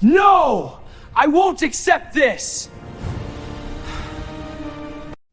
No! I won't accept this!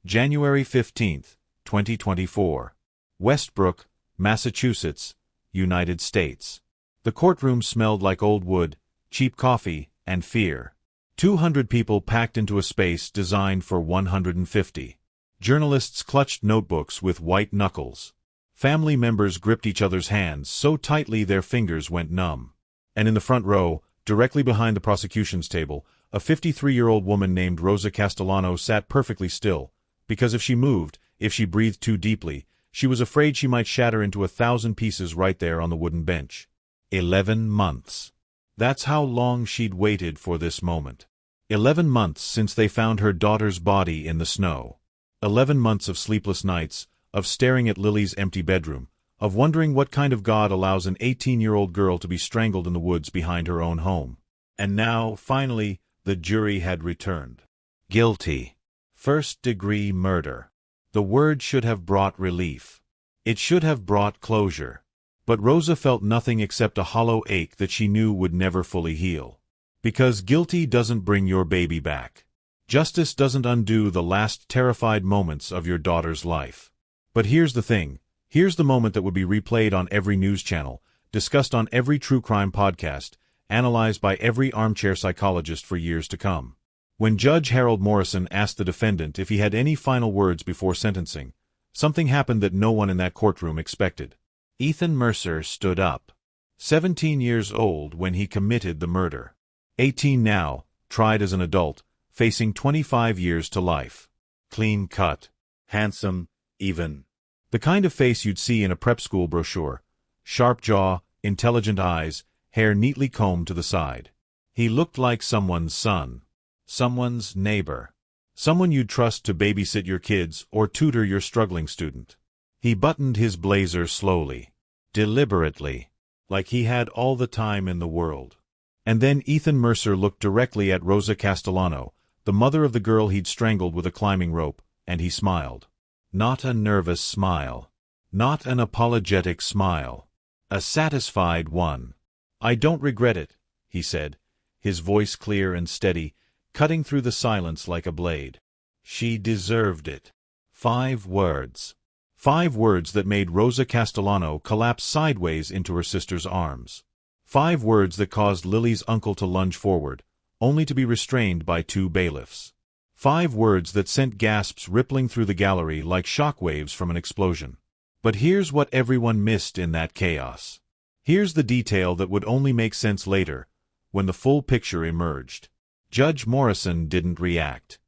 January 15th, 2024. Westbrook, Massachusetts, United States. The courtroom smelled like old wood, cheap coffee, and fear. 200 people packed into a space designed for 150. Journalists clutched notebooks with white knuckles. Family members gripped each other's hands so tightly their fingers went numb. And in the front row, directly behind the prosecution's table, a 53-year-old woman named Rosa Castellano sat perfectly still, because if she moved, if she breathed too deeply, she was afraid she might shatter into 1,000 pieces right there on the wooden bench. 11 months. That's how long she'd waited for this moment. 11 months since they found her daughter's body in the snow. 11 months of sleepless nights, of staring at Lily's empty bedroom, of wondering what kind of God allows an 18-year-old girl to be strangled in the woods behind her own home. And now, finally, the jury had returned. Guilty. First-degree murder. The word should have brought relief. It should have brought closure. But Rosa felt nothing except a hollow ache that she knew would never fully heal. Because guilty doesn't bring your baby back. Justice doesn't undo the last terrified moments of your daughter's life. But here's the thing. Here's the moment that would be replayed on every news channel, discussed on every true crime podcast, analyzed by every armchair psychologist for years to come. When Judge Harold Morrison asked the defendant if he had any final words before sentencing, something happened that no one in that courtroom expected. Ethan Mercer stood up. 17 years old when he committed the murder. 18 now, tried as an adult, facing 25 years to life. Clean cut. Handsome, even. The kind of face you'd see in a prep school brochure. Sharp jaw, intelligent eyes, hair neatly combed to the side. He looked like someone's son. Someone's neighbor. Someone you'd trust to babysit your kids or tutor your struggling student. He buttoned his blazer slowly, deliberately, like he had all the time in the world. And then Ethan Mercer looked directly at Rosa Castellano, the mother of the girl he'd strangled with a climbing rope, and he smiled. Not a nervous smile. Not an apologetic smile. A satisfied one. "I don't regret it," he said, his voice clear and steady, cutting through the silence like a blade. She deserved it. 5 words. 5 words that made Rosa Castellano collapse sideways into her sister's arms. 5 words that caused Lily's uncle to lunge forward, only to be restrained by 2 bailiffs. 5 words that sent gasps rippling through the gallery like shock waves from an explosion. But here's what everyone missed in that chaos. Here's the detail that would only make sense later, when the full picture emerged. Judge Morrison didn't react.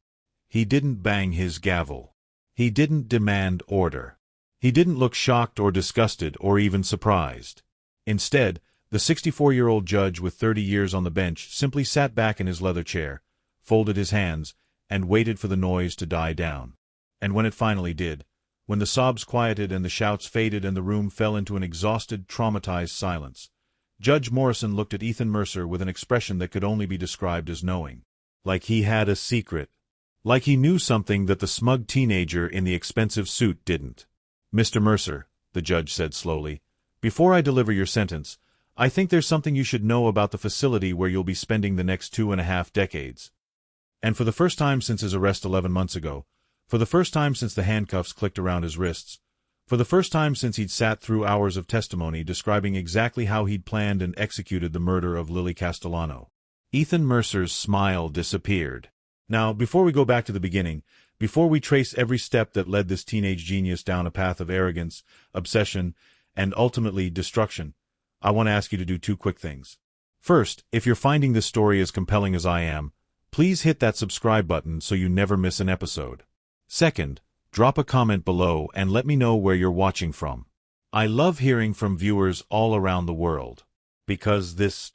He didn't bang his gavel. He didn't demand order. He didn't look shocked or disgusted or even surprised. Instead, the 64-year-old judge with 30 years on the bench simply sat back in his leather chair, folded his hands, and waited for the noise to die down. And when it finally did, when the sobs quieted and the shouts faded and the room fell into an exhausted, traumatized silence, Judge Morrison looked at Ethan Mercer with an expression that could only be described as knowing. Like he had a secret. Like he knew something that the smug teenager in the expensive suit didn't. "Mr. Mercer," the judge said slowly, "before I deliver your sentence, I think there's something you should know about the facility where you'll be spending the next 2.5 decades. And for the first time since his arrest 11 months ago, for the first time since the handcuffs clicked around his wrists, for the first time since he'd sat through hours of testimony describing exactly how he'd planned and executed the murder of Lily Castellano." Ethan Mercer's smile disappeared. Now, before we go back to the beginning, before we trace every step that led this teenage genius down a path of arrogance, obsession, and ultimately destruction, I want to ask you to do 2 quick things. First, if you're finding this story as compelling as I am, please hit that subscribe button so you never miss an episode. Second, drop a comment below and let me know where you're watching from. I love hearing from viewers all around the world. Because this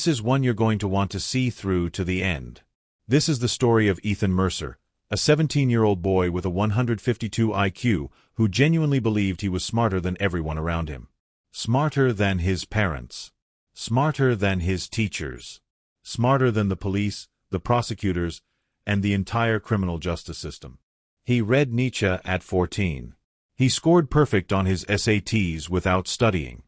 is one you're going to want to see through to the end. This is the story of Ethan Mercer, a 17-year-old boy with a 152 IQ who genuinely believed he was smarter than everyone around him. Smarter than his parents. Smarter than his teachers. Smarter than the police, the prosecutors, and the entire criminal justice system. He read Nietzsche at 14. He scored perfect on his SATs without studying.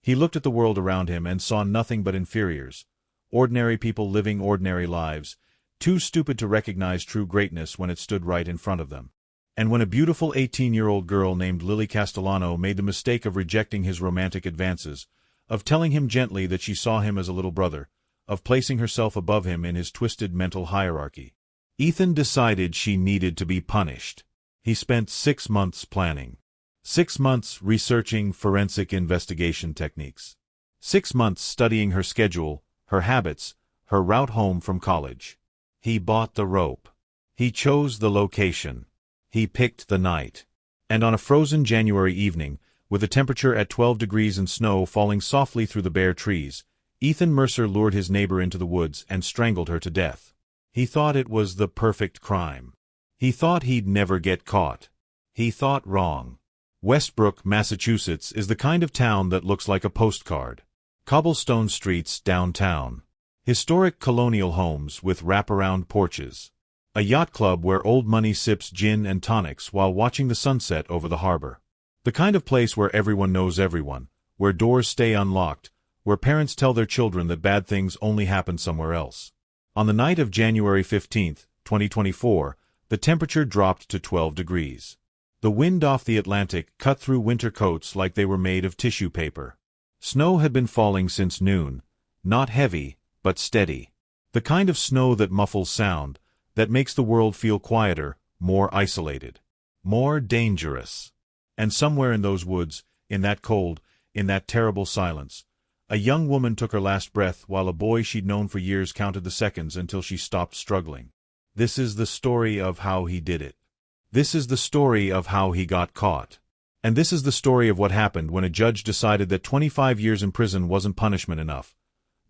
He looked at the world around him and saw nothing but inferiors, ordinary people living ordinary lives, too stupid to recognize true greatness when it stood right in front of them. And when a beautiful 18-year-old girl named Lily Castellano made the mistake of rejecting his romantic advances, of telling him gently that she saw him as a little brother, of placing herself above him in his twisted mental hierarchy, Ethan decided she needed to be punished. He spent 6 months planning. 6 months researching forensic investigation techniques. 6 months studying her schedule, her habits, her route home from college. He bought the rope. He chose the location. He picked the night. And on a frozen January evening, with the temperature at 12 degrees and snow falling softly through the bare trees, Ethan Mercer lured his neighbor into the woods and strangled her to death. He thought it was the perfect crime. He thought he'd never get caught. He thought wrong. Westbrook, Massachusetts is the kind of town that looks like a postcard. Cobblestone streets downtown. Historic colonial homes with wraparound porches. A yacht club where old money sips gin and tonics while watching the sunset over the harbor. The kind of place where everyone knows everyone, where doors stay unlocked, where parents tell their children that bad things only happen somewhere else. On the night of January 15, 2024, the temperature dropped to 12 degrees. The wind off the Atlantic cut through winter coats like they were made of tissue paper. Snow had been falling since noon, not heavy, but steady. The kind of snow that muffles sound, that makes the world feel quieter, more isolated, more dangerous. And somewhere in those woods, in that cold, in that terrible silence, a young woman took her last breath while a boy she'd known for years counted the seconds until she stopped struggling. This is the story of how he did it. This is the story of how he got caught. And this is the story of what happened when a judge decided that 25 years in prison wasn't punishment enough.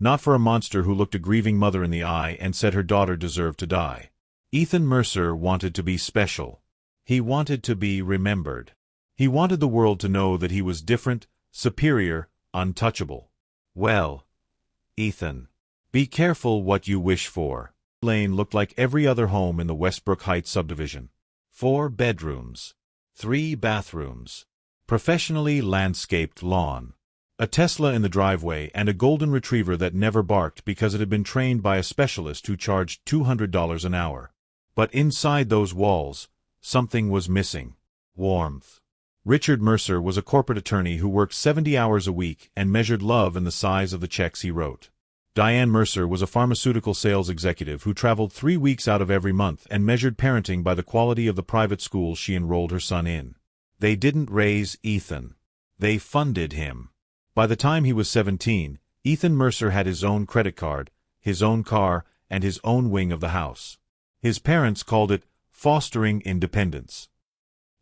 Not for a monster who looked a grieving mother in the eye and said her daughter deserved to die. Ethan Mercer wanted to be special. He wanted to be remembered. He wanted the world to know that he was different, superior, untouchable. Well, Ethan, be careful what you wish for. Lane looked like every other home in the Westbrook Heights subdivision. 4 bedrooms. 3 bathrooms. Professionally landscaped lawn. A Tesla in the driveway and a golden retriever that never barked because it had been trained by a specialist who charged $200 an hour. But inside those walls, something was missing. Warmth. Richard Mercer was a corporate attorney who worked 70 hours a week and measured love in the size of the checks he wrote. Diane Mercer was a pharmaceutical sales executive who traveled 3 weeks out of every month and measured parenting by the quality of the private school she enrolled her son in. They didn't raise Ethan. They funded him. By the time he was 17, Ethan Mercer had his own credit card, his own car, and his own wing of the house. His parents called it fostering independence.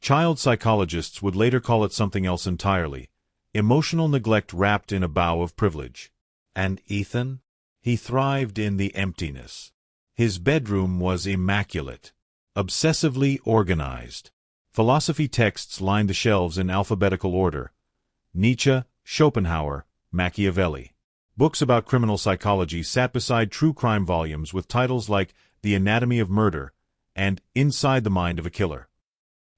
Child psychologists would later call it something else entirely, emotional neglect wrapped in a bow of privilege. And Ethan? He thrived in the emptiness. His bedroom was immaculate, obsessively organized. Philosophy texts lined the shelves in alphabetical order. Nietzsche, Schopenhauer, Machiavelli. Books about criminal psychology sat beside true crime volumes with titles like The Anatomy of Murder and Inside the Mind of a Killer.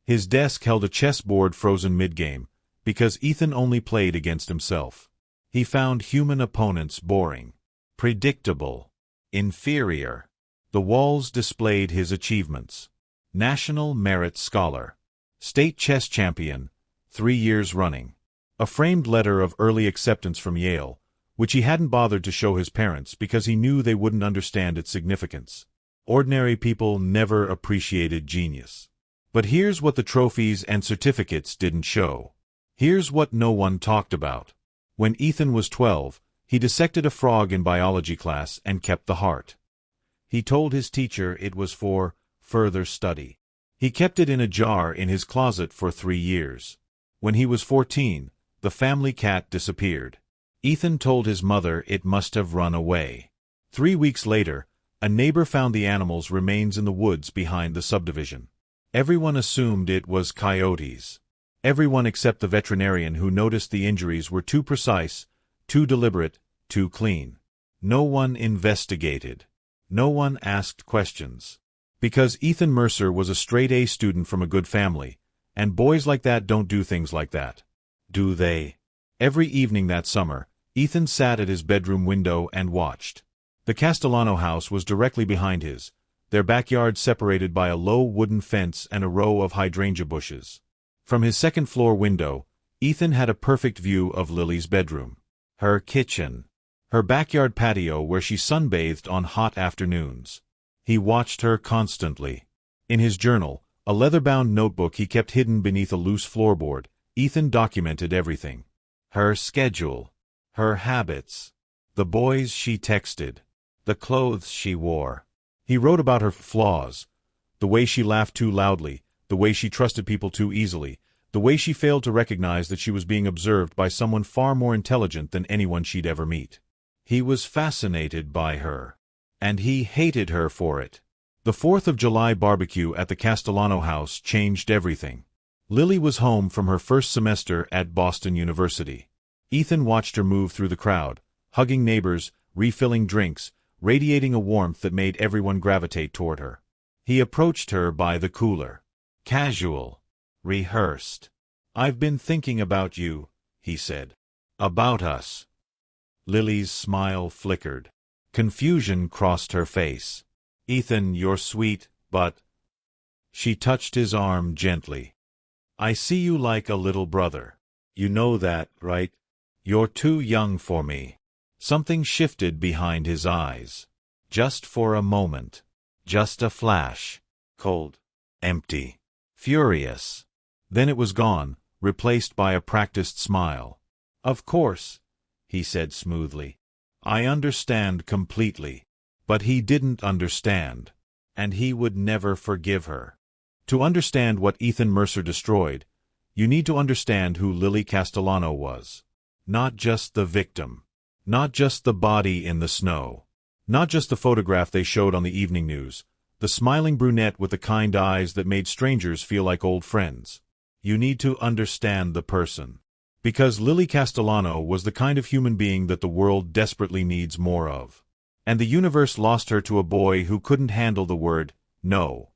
His desk held a chessboard frozen mid-game, because Ethan only played against himself. He found human opponents boring, predictable, inferior. The walls displayed his achievements. National Merit Scholar. State chess champion, 3 years running. A framed letter of early acceptance from Yale, which he hadn't bothered to show his parents because he knew they wouldn't understand its significance. Ordinary people never appreciated genius. But here's what the trophies and certificates didn't show. Here's what no one talked about. When Ethan was 12, he dissected a frog in biology class and kept the heart. He told his teacher it was for further study. He kept it in a jar in his closet for 3 years. When he was 14, the family cat disappeared. Ethan told his mother it must have run away. 3 weeks later, a neighbor found the animal's remains in the woods behind the subdivision. Everyone assumed it was coyotes. Everyone except the veterinarian who noticed the injuries were too precise, too deliberate, too clean. No one investigated. No one asked questions. Because Ethan Mercer was a straight-A student from a good family, and boys like that don't do things like that. Do they? Every evening that summer, Ethan sat at his bedroom window and watched. The Castellano house was directly behind his, their backyard separated by a low wooden fence and a row of hydrangea bushes. From his second-floor window, Ethan had a perfect view of Lily's bedroom, her kitchen, her backyard patio where she sunbathed on hot afternoons. He watched her constantly. In his journal, a leather-bound notebook he kept hidden beneath a loose floorboard, Ethan documented everything. Her schedule, her habits, the boys she texted, the clothes she wore. He wrote about her flaws, the way she laughed too loudly, the way she trusted people too easily, the way she failed to recognize that she was being observed by someone far more intelligent than anyone she'd ever meet. He was fascinated by her, and he hated her for it. The 4th of July barbecue at the Castellano house changed everything. Lily was home from her first semester at Boston University. Ethan watched her move through the crowd, hugging neighbors, refilling drinks, radiating a warmth that made everyone gravitate toward her. He approached her by the cooler. Casual. Rehearsed. "I've been thinking about you," he said. "About us." Lily's smile flickered. Confusion crossed her face. "Ethan, you're sweet, but—" She touched his arm gently. "I see you like a little brother. You know that, right? You're too young for me." Something shifted behind his eyes. Just for a moment. Just a flash. Cold. Empty. Furious. Then it was gone, replaced by a practiced smile. "Of course," he said smoothly. "I understand completely." But he didn't understand. And he would never forgive her. To understand what Ethan Mercer destroyed, you need to understand who Lily Castellano was. Not just the victim. Not just the body in the snow. Not just the photograph they showed on the evening news, the smiling brunette with the kind eyes that made strangers feel like old friends. You need to understand the person. Because Lily Castellano was the kind of human being that the world desperately needs more of. And the universe lost her to a boy who couldn't handle the word no.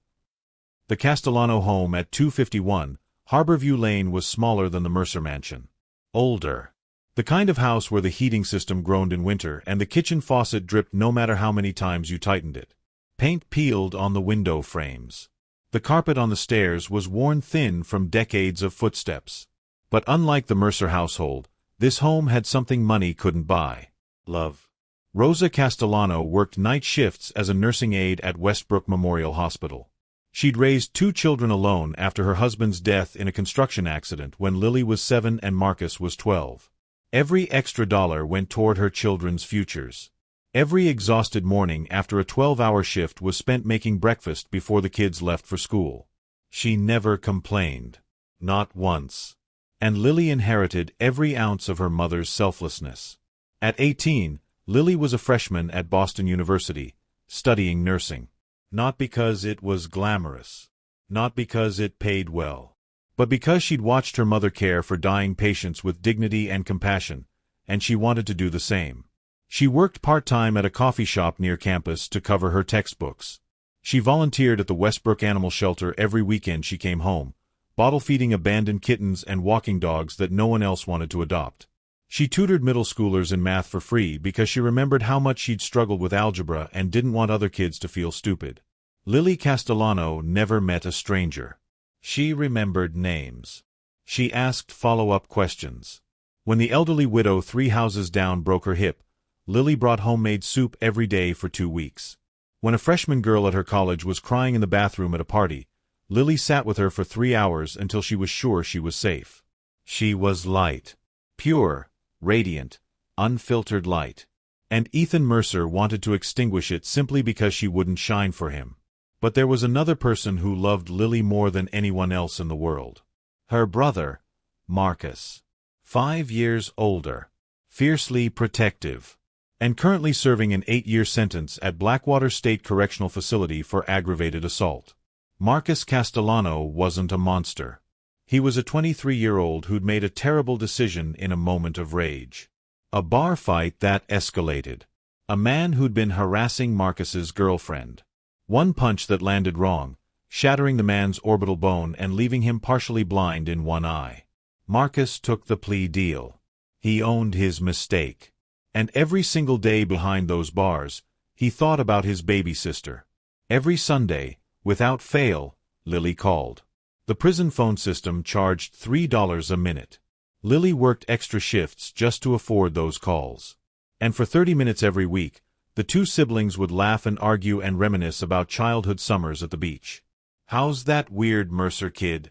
The Castellano home at 251 Harborview Lane was smaller than the Mercer mansion. Older. The kind of house where the heating system groaned in winter and the kitchen faucet dripped no matter how many times you tightened it. Paint peeled on the window frames. The carpet on the stairs was worn thin from decades of footsteps. But unlike the Mercer household, this home had something money couldn't buy. Love. Rosa Castellano worked night shifts as a nursing aide at Westbrook Memorial Hospital. She'd raised 2 children alone after her husband's death in a construction accident when Lily was 7 and Marcus was 12. Every extra dollar went toward her children's futures. Every exhausted morning after a 12-hour shift was spent making breakfast before the kids left for school. She never complained. Not once. And Lily inherited every ounce of her mother's selflessness. At 18, Lily was a freshman at Boston University, studying nursing. Not because it was glamorous. Not because it paid well. But because she'd watched her mother care for dying patients with dignity and compassion, and she wanted to do the same. She worked part-time at a coffee shop near campus to cover her textbooks. She volunteered at the Westbrook Animal Shelter every weekend she came home, bottle-feeding abandoned kittens and walking dogs that no one else wanted to adopt. She tutored middle schoolers in math for free because she remembered how much she'd struggled with algebra and didn't want other kids to feel stupid. Lily Castellano never met a stranger. She remembered names. She asked follow-up questions. When the elderly widow 3 houses down broke her hip, Lily brought homemade soup every day for 2 weeks. When a freshman girl at her college was crying in the bathroom at a party, Lily sat with her for 3 hours until she was sure she was safe. She was light. Pure, radiant, unfiltered light. And Ethan Mercer wanted to extinguish it simply because she wouldn't shine for him. But there was another person who loved Lily more than anyone else in the world. Her brother, Marcus. 5 years older. Fiercely protective. And currently serving an 8-year sentence at Blackwater State Correctional Facility for aggravated assault. Marcus Castellano wasn't a monster. He was a 23-year-old who'd made a terrible decision in a moment of rage. A bar fight that escalated. A man who'd been harassing Marcus's girlfriend. One punch that landed wrong, shattering the man's orbital bone and leaving him partially blind in one eye. Marcus took the plea deal. He owned his mistake. And every single day behind those bars, He thought about his baby sister. Every Sunday, without fail, Lily called. The prison phone system charged $3 a minute. Lily worked extra shifts just to afford those calls. And for 30 minutes every week, the two siblings would laugh and argue and reminisce about childhood summers at the beach. "How's that weird Mercer kid?"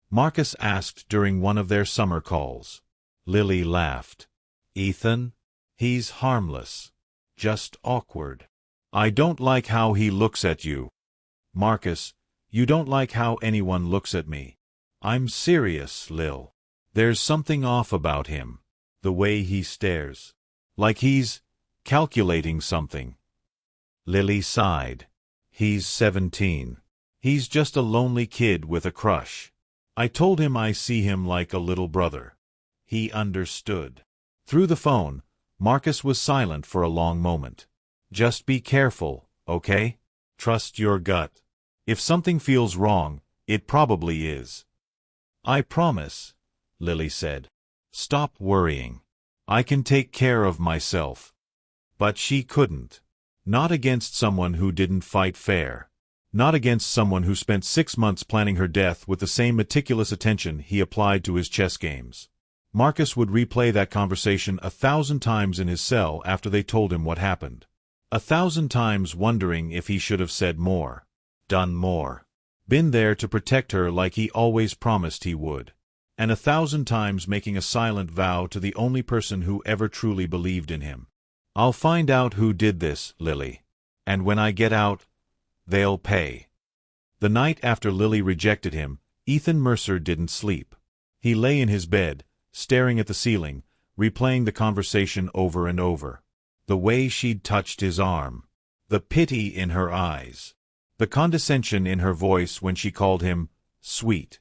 Marcus asked during one of their summer calls. Lily laughed. "Ethan? He's harmless. Just awkward. I don't like how he looks at you." "Marcus, you don't like how anyone looks at me." "I'm serious, Lil. There's something off about him. The way he stares. Like he's calculating something." Lily sighed. "He's 17. He's just a lonely kid with a crush. I told him I see him like a little brother." He understood. Through the phone, Marcus was silent for a long moment. "Just be careful, okay? Trust your gut. If something feels wrong, it probably is." "I promise," Lily said. "Stop worrying. I can take care of myself." But she couldn't. Not against someone who didn't fight fair. Not against someone who spent 6 months planning her death with the same meticulous attention he applied to his chess games. Marcus would replay that conversation 1,000 times in his cell after they told him what happened. 1,000 times wondering if he should have said more, done more, been there to protect her like he always promised he would. And 1,000 times making a silent vow to the only person who ever truly believed in him. "I'll find out who did this, Lily. And when I get out, they'll pay." The night after Lily rejected him, Ethan Mercer didn't sleep. He lay in his bed, staring at the ceiling, replaying the conversation over and over. The way she'd touched his arm. The pity in her eyes. The condescension in her voice when she called him sweet.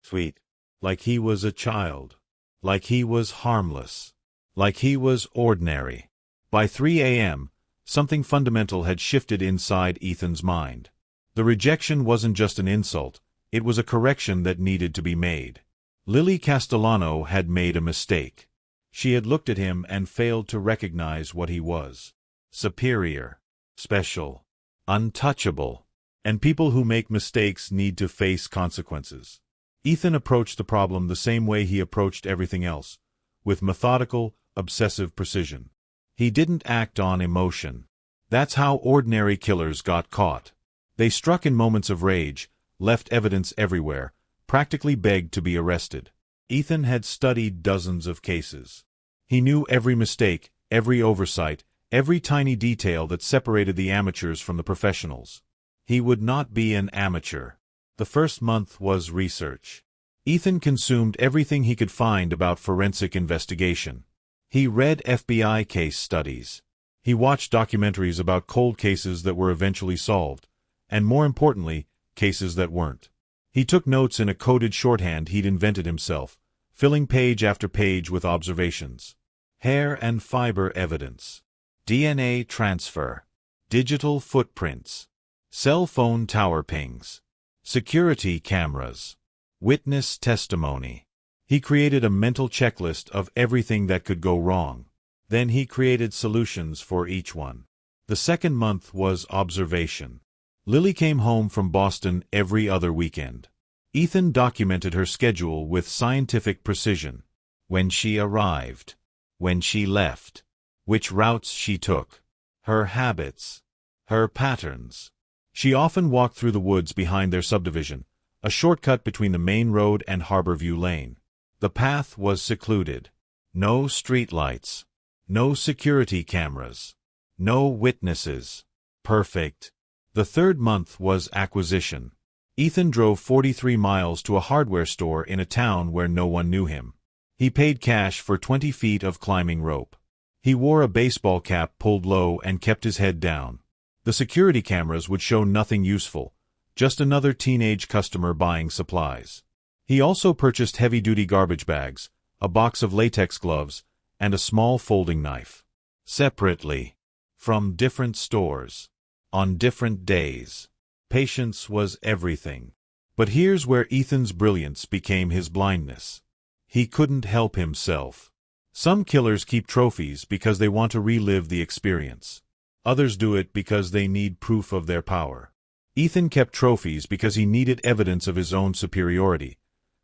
Sweet. Like he was a child. Like he was harmless. Like he was ordinary. By 3 a.m., something fundamental had shifted inside Ethan's mind. The rejection wasn't just an insult, it was a correction that needed to be made. Lily Castellano had made a mistake. She had looked at him and failed to recognize what he was. Superior. Special. Untouchable. And people who make mistakes need to face consequences. Ethan approached the problem the same way he approached everything else, with methodical, obsessive precision. He didn't act on emotion. That's how ordinary killers got caught. They struck in moments of rage, left evidence everywhere, practically begged to be arrested. Ethan had studied dozens of cases. He knew every mistake, every oversight, every tiny detail that separated the amateurs from the professionals. He would not be an amateur. The first month was research. Ethan consumed everything he could find about forensic investigation. He read FBI case studies. He watched documentaries about cold cases that were eventually solved, and more importantly, cases that weren't. He took notes in a coded shorthand he'd invented himself, filling page after page with observations. Hair and fiber evidence. DNA transfer. Digital footprints. Cell phone tower pings. Security cameras. Witness testimony. He created a mental checklist of everything that could go wrong. Then he created solutions for each one. The second month was observation. Lily came home from Boston every other weekend. Ethan documented her schedule with scientific precision. When she arrived. When she left. Which routes she took. Her habits. Her patterns. She often walked through the woods behind their subdivision, a shortcut between the main road and Harborview Lane. The path was secluded. No streetlights. No security cameras. No witnesses. Perfect. The third month was acquisition. Ethan drove 43 miles to a hardware store in a town where no one knew him. He paid cash for 20 feet of climbing rope. He wore a baseball cap pulled low and kept his head down. The security cameras would show nothing useful, just another teenage customer buying supplies. He also purchased heavy-duty garbage bags, a box of latex gloves, and a small folding knife. Separately. From different stores. On different days. Patience was everything. But here's where Ethan's brilliance became his blindness. He couldn't help himself. Some killers keep trophies because they want to relive the experience. Others do it because they need proof of their power. Ethan kept trophies because he needed evidence of his own superiority,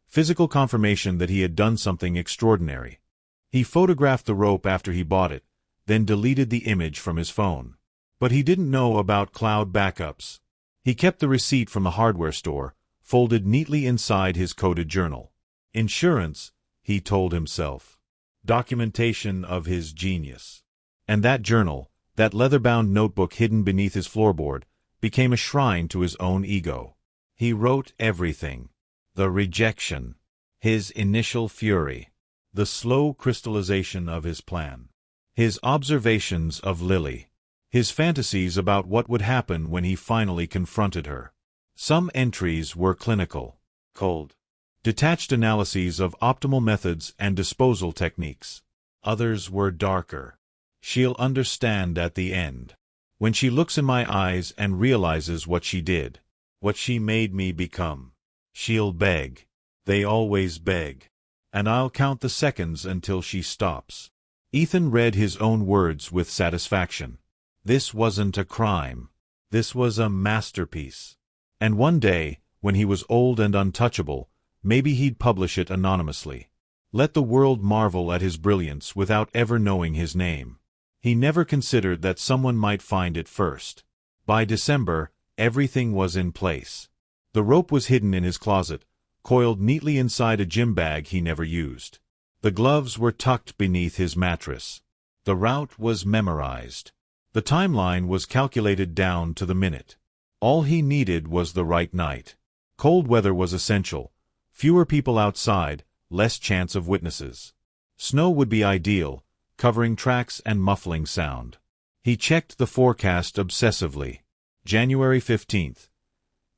physical confirmation that he had done something extraordinary. He photographed the rope after he bought it, then deleted the image from his phone. But he didn't know about cloud backups. He kept the receipt from the hardware store, folded neatly inside his coded journal. Insurance, he told himself. Documentation of his genius. And that journal, that leather-bound notebook hidden beneath his floorboard, became a shrine to his own ego. He wrote everything. The rejection. His initial fury. The slow crystallization of his plan. His observations of Lily. His fantasies about what would happen when he finally confronted her. Some entries were clinical. Cold. Detached analyses of optimal methods and disposal techniques. Others were darker. She'll understand at the end. When she looks in my eyes and realizes what she did. What she made me become. She'll beg. They always beg. And I'll count the seconds until she stops. Ethan read his own words with satisfaction. This wasn't a crime. This was a masterpiece. And one day, when he was old and untouchable, maybe he'd publish it anonymously. Let the world marvel at his brilliance without ever knowing his name. He never considered that someone might find it first. By December, everything was in place. The rope was hidden in his closet, coiled neatly inside a gym bag he never used. The gloves were tucked beneath his mattress. The route was memorized. The timeline was calculated down to the minute. All he needed was the right night. Cold weather was essential. Fewer people outside, less chance of witnesses. Snow would be ideal, covering tracks and muffling sound. He checked the forecast obsessively. January 15th.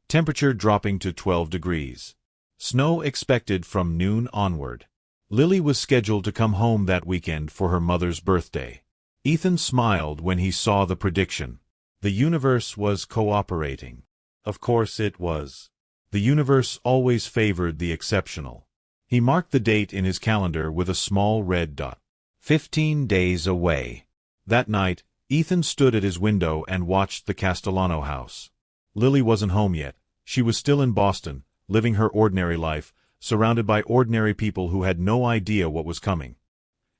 Temperature dropping to 12 degrees. Snow expected from noon onward. Lily was scheduled to come home that weekend for her mother's birthday. Ethan smiled when he saw the prediction. The universe was cooperating. Of course it was. The universe always favored the exceptional. He marked the date in his calendar with a small red dot. 15 days away. That night, Ethan stood at his window and watched the Castellano house. Lily wasn't home yet. She was still in Boston, living her ordinary life, surrounded by ordinary people who had no idea what was coming.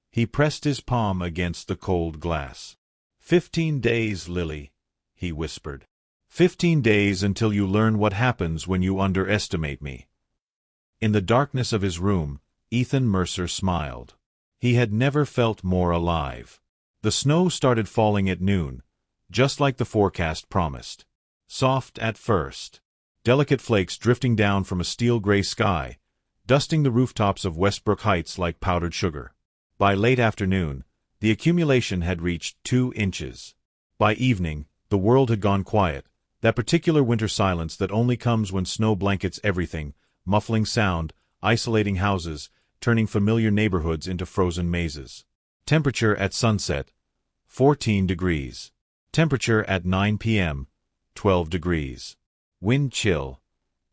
He pressed his palm against the cold glass. 15 days, Lily, he whispered. 15 days until you learn what happens when you underestimate me. In the darkness of his room, Ethan Mercer smiled. He had never felt more alive. The snow started falling at noon, just like the forecast promised. Soft at first. Delicate flakes drifting down from a steel-gray sky, dusting the rooftops of Westbrook Heights like powdered sugar. By late afternoon, the accumulation had reached 2 inches. By evening, the world had gone quiet, that particular winter silence that only comes when snow blankets everything, muffling sound, isolating houses, turning familiar neighborhoods into frozen mazes. Temperature at sunset, 14 degrees. Temperature at 9 p.m., 12 degrees. Wind chill,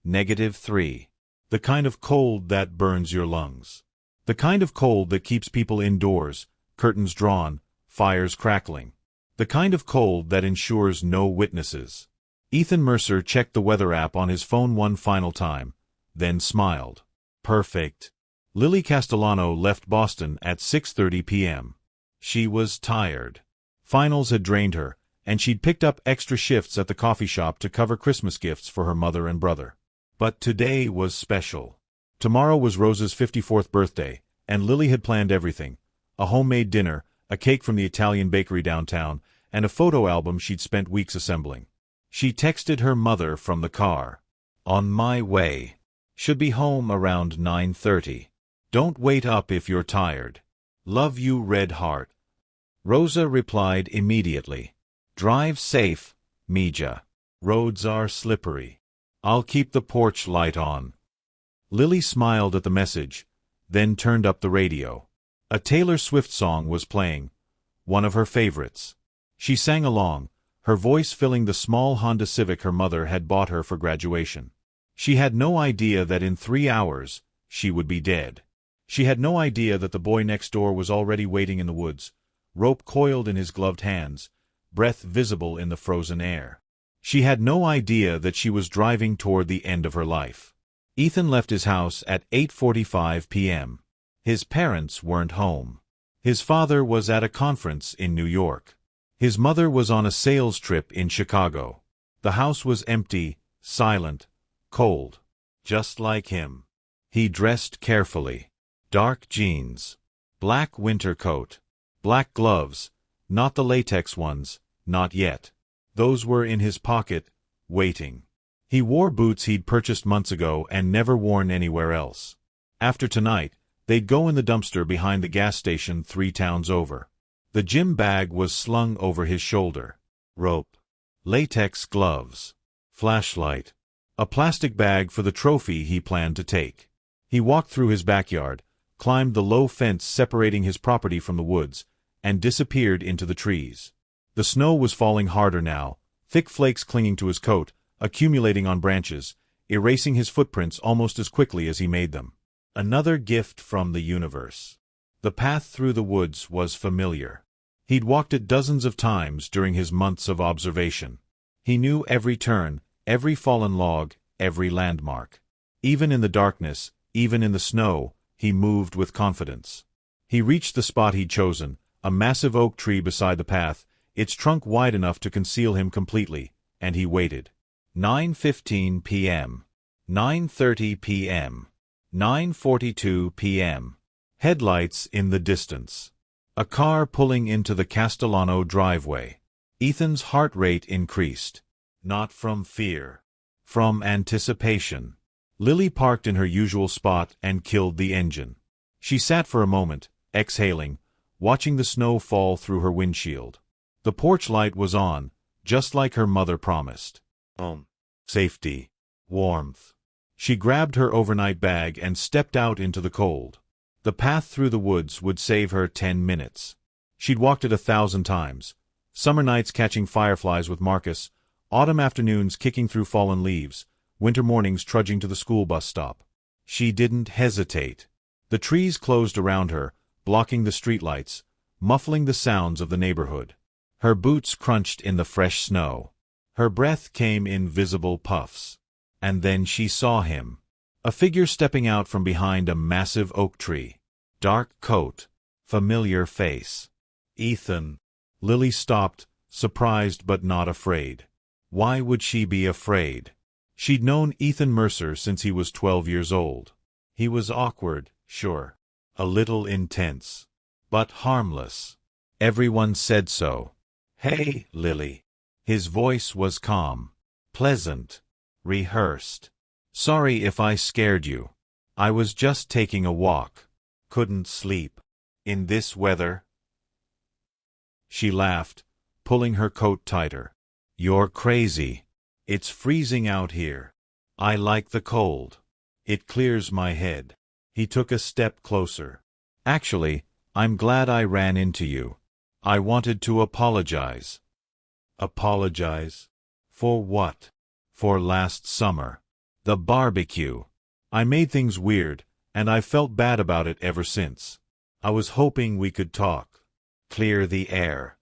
-3. The kind of cold that burns your lungs. The kind of cold that keeps people indoors, curtains drawn, fires crackling. The kind of cold that ensures no witnesses. Ethan Mercer checked the weather app on his phone one final time, then smiled. Perfect. Lily Castellano left Boston at 6:30 p.m. She was tired. Finals had drained her, and she'd picked up extra shifts at the coffee shop to cover Christmas gifts for her mother and brother. But today was special. Tomorrow was Rose's 54th birthday, and Lily had planned everything. A homemade dinner, a cake from the Italian bakery downtown, and a photo album she'd spent weeks assembling. She texted her mother from the car. On my way. Should be home around 9:30. Don't wait up if you're tired. Love you, Red Heart. Rosa replied immediately. Drive safe, Mija. Roads are slippery. I'll keep the porch light on. Lily smiled at the message, then turned up the radio. A Taylor Swift song was playing, one of her favorites. She sang along, her voice filling the small Honda Civic her mother had bought her for graduation. She had no idea that in 3 hours, she would be dead. She had no idea that the boy next door was already waiting in the woods, rope coiled in his gloved hands, breath visible in the frozen air. She had no idea that she was driving toward the end of her life. Ethan left his house at 8:45 p.m. His parents weren't home. His father was at a conference in New York. His mother was on a sales trip in Chicago. The house was empty, silent, cold. Just like him. He dressed carefully. Dark jeans. Black winter coat. Black gloves. Not the latex ones, not yet. Those were in his pocket, waiting. He wore boots he'd purchased months ago and never worn anywhere else. After tonight, they'd go in the dumpster behind the gas station 3 towns over. The gym bag was slung over his shoulder. Rope. Latex gloves. Flashlight. A plastic bag for the trophy he planned to take. He walked through his backyard, climbed the low fence separating his property from the woods, and disappeared into the trees. The snow was falling harder now, thick flakes clinging to his coat, accumulating on branches, erasing his footprints almost as quickly as he made them. Another gift from the universe. The path through the woods was familiar. He'd walked it dozens of times during his months of observation. He knew every turn, every fallen log, every landmark. Even in the darkness, even in the snow, he moved with confidence. He reached the spot he'd chosen, a massive oak tree beside the path, its trunk wide enough to conceal him completely, and he waited. 9:15 p.m. 9:30 p.m. 9:42 p.m. Headlights in the distance. A car pulling into the Castellano driveway. Ethan's heart rate increased. Not from fear. From anticipation. Lily parked in her usual spot and killed the engine. She sat for a moment, exhaling, watching the snow fall through her windshield. The porch light was on, just like her mother promised. Safety. Warmth. She grabbed her overnight bag and stepped out into the cold. The path through the woods would save her 10 minutes. She'd walked it 1,000 times. Summer nights catching fireflies with Marcus, autumn afternoons kicking through fallen leaves, winter mornings trudging to the school bus stop. She didn't hesitate. The trees closed around her, blocking the streetlights, muffling the sounds of the neighborhood. Her boots crunched in the fresh snow. Her breath came in visible puffs. And then she saw him. A figure stepping out from behind a massive oak tree. Dark coat. Familiar face. Ethan. Lily stopped, surprised but not afraid. Why would she be afraid? She'd known Ethan Mercer since he was 12 years old. He was awkward, sure. A little intense. But harmless. Everyone said so. Hey, Lily. His voice was calm. Pleasant. Rehearsed. Sorry if I scared you. I was just taking a walk. Couldn't sleep. In this weather? She laughed, pulling her coat tighter. You're crazy. It's freezing out here. I like the cold. It clears my head. He took a step closer. Actually, I'm glad I ran into you. I wanted to apologize. Apologize? For what? For last summer. The barbecue. I made things weird, and I've felt bad about it ever since. I was hoping we could talk. Clear the air.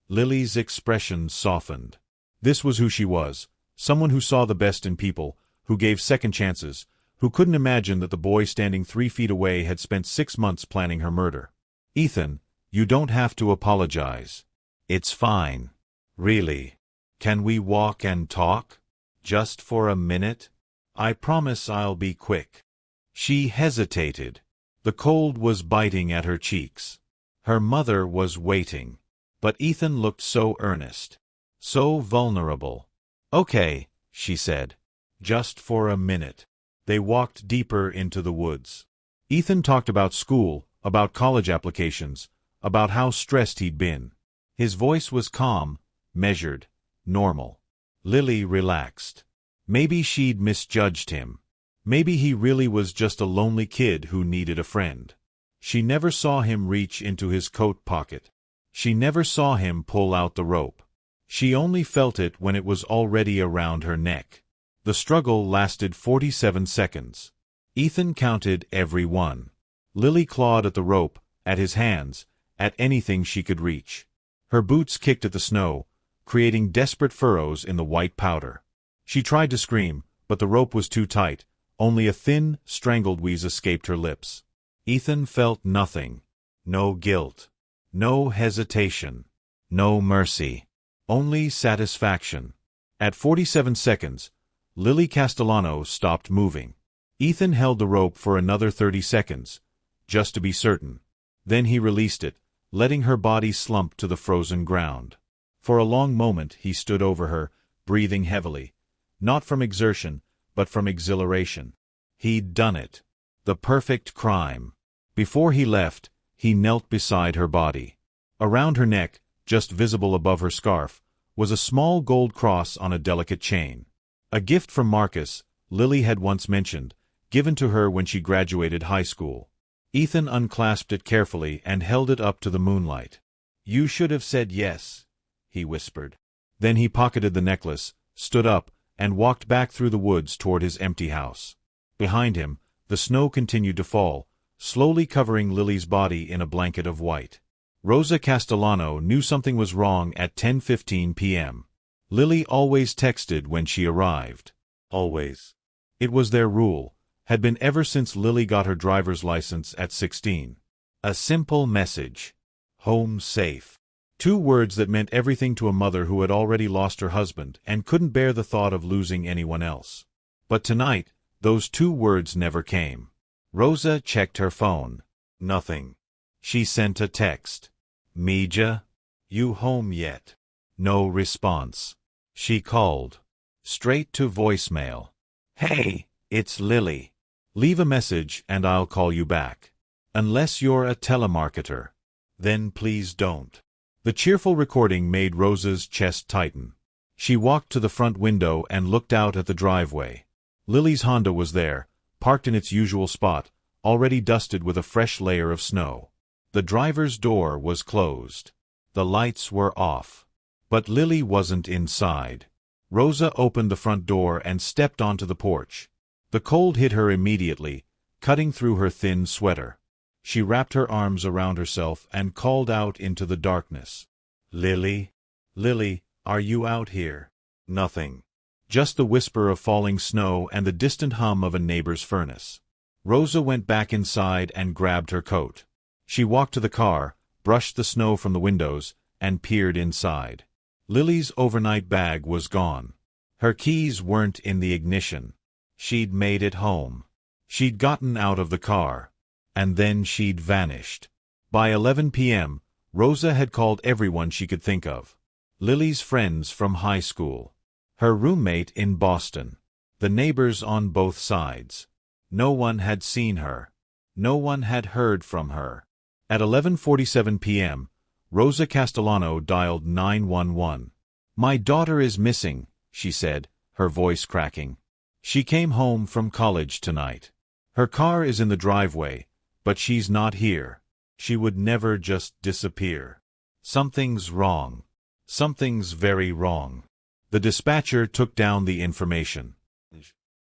Lily's expression softened. This was who she was, someone who saw the best in people, who gave second chances, who couldn't imagine that the boy standing 3 feet away had spent 6 months planning her murder. Ethan, you don't have to apologize. It's fine. Really. Can we walk and talk? Just for a minute? I promise I'll be quick. She hesitated. The cold was biting at her cheeks. Her mother was waiting. But Ethan looked so earnest. So vulnerable. Okay, she said. Just for a minute. They walked deeper into the woods. Ethan talked about school, about college applications, about how stressed he'd been. His voice was calm, measured, normal. Lily relaxed. Maybe she'd misjudged him. Maybe he really was just a lonely kid who needed a friend. She never saw him reach into his coat pocket. She never saw him pull out the rope. She only felt it when it was already around her neck. The struggle lasted 47 seconds. Ethan counted every one. Lily clawed at the rope, at his hands, at anything she could reach. Her boots kicked at the snow, creating desperate furrows in the white powder. She tried to scream, but the rope was too tight. Only a thin, strangled wheeze escaped her lips. Ethan felt nothing. No guilt. No hesitation. No mercy. Only satisfaction. At 47 seconds, Lily Castellano stopped moving. Ethan held the rope for another 30 seconds, just to be certain. Then he released it, letting her body slump to the frozen ground. For a long moment he stood over her, breathing heavily. Not from exertion, but from exhilaration. He'd done it. The perfect crime. Before he left, he knelt beside her body. Around her neck, just visible above her scarf, was a small gold cross on a delicate chain. A gift from Marcus, Lily had once mentioned, given to her when she graduated high school. Ethan unclasped it carefully and held it up to the moonlight. "You should have said yes," he whispered. Then he pocketed the necklace, stood up, and walked back through the woods toward his empty house. Behind him, the snow continued to fall, slowly covering Lily's body in a blanket of white. Rosa Castellano knew something was wrong at 10:15 p.m. Lily always texted when she arrived. Always. It was their rule, had been ever since Lily got her driver's license at 16. A simple message. Home safe. 2 words that meant everything to a mother who had already lost her husband and couldn't bear the thought of losing anyone else. But tonight, those 2 words never came. Rosa checked her phone. Nothing. She sent a text. "Mija? You home yet?" No response. She called. Straight to voicemail. "Hey, it's Lily. Leave a message and I'll call you back. Unless you're a telemarketer. Then please don't." The cheerful recording made Rosa's chest tighten. She walked to the front window and looked out at the driveway. Lily's Honda was there, parked in its usual spot, already dusted with a fresh layer of snow. The driver's door was closed. The lights were off. But Lily wasn't inside. Rosa opened the front door and stepped onto the porch. The cold hit her immediately, cutting through her thin sweater. She wrapped her arms around herself and called out into the darkness. "Lily? Lily, are you out here?" Nothing. Just the whisper of falling snow and the distant hum of a neighbor's furnace. Rosa went back inside and grabbed her coat. She walked to the car, brushed the snow from the windows, and peered inside. Lily's overnight bag was gone. Her keys weren't in the ignition. She'd made it home. She'd gotten out of the car. And then she'd vanished. By 11 p.m., Rosa had called everyone she could think of. Lily's friends from high school. Her roommate in Boston. The neighbors on both sides. No one had seen her. No one had heard from her. At 11:47 p.m., Rosa Castellano dialed 911. "My daughter is missing," she said, her voice cracking. "She came home from college tonight. Her car is in the driveway, but she's not here. She would never just disappear. Something's wrong. Something's very wrong." The dispatcher took down the information.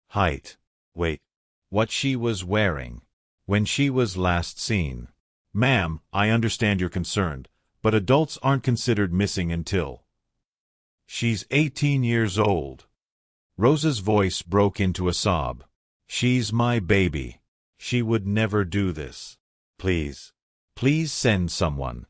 Height. Weight. What she was wearing. When she was last seen. "Ma'am, I understand you're concerned, but adults aren't considered missing until..." "She's 18 years old." Rosa's voice broke into a sob. "She's my baby. She would never do this. Please. Please send someone."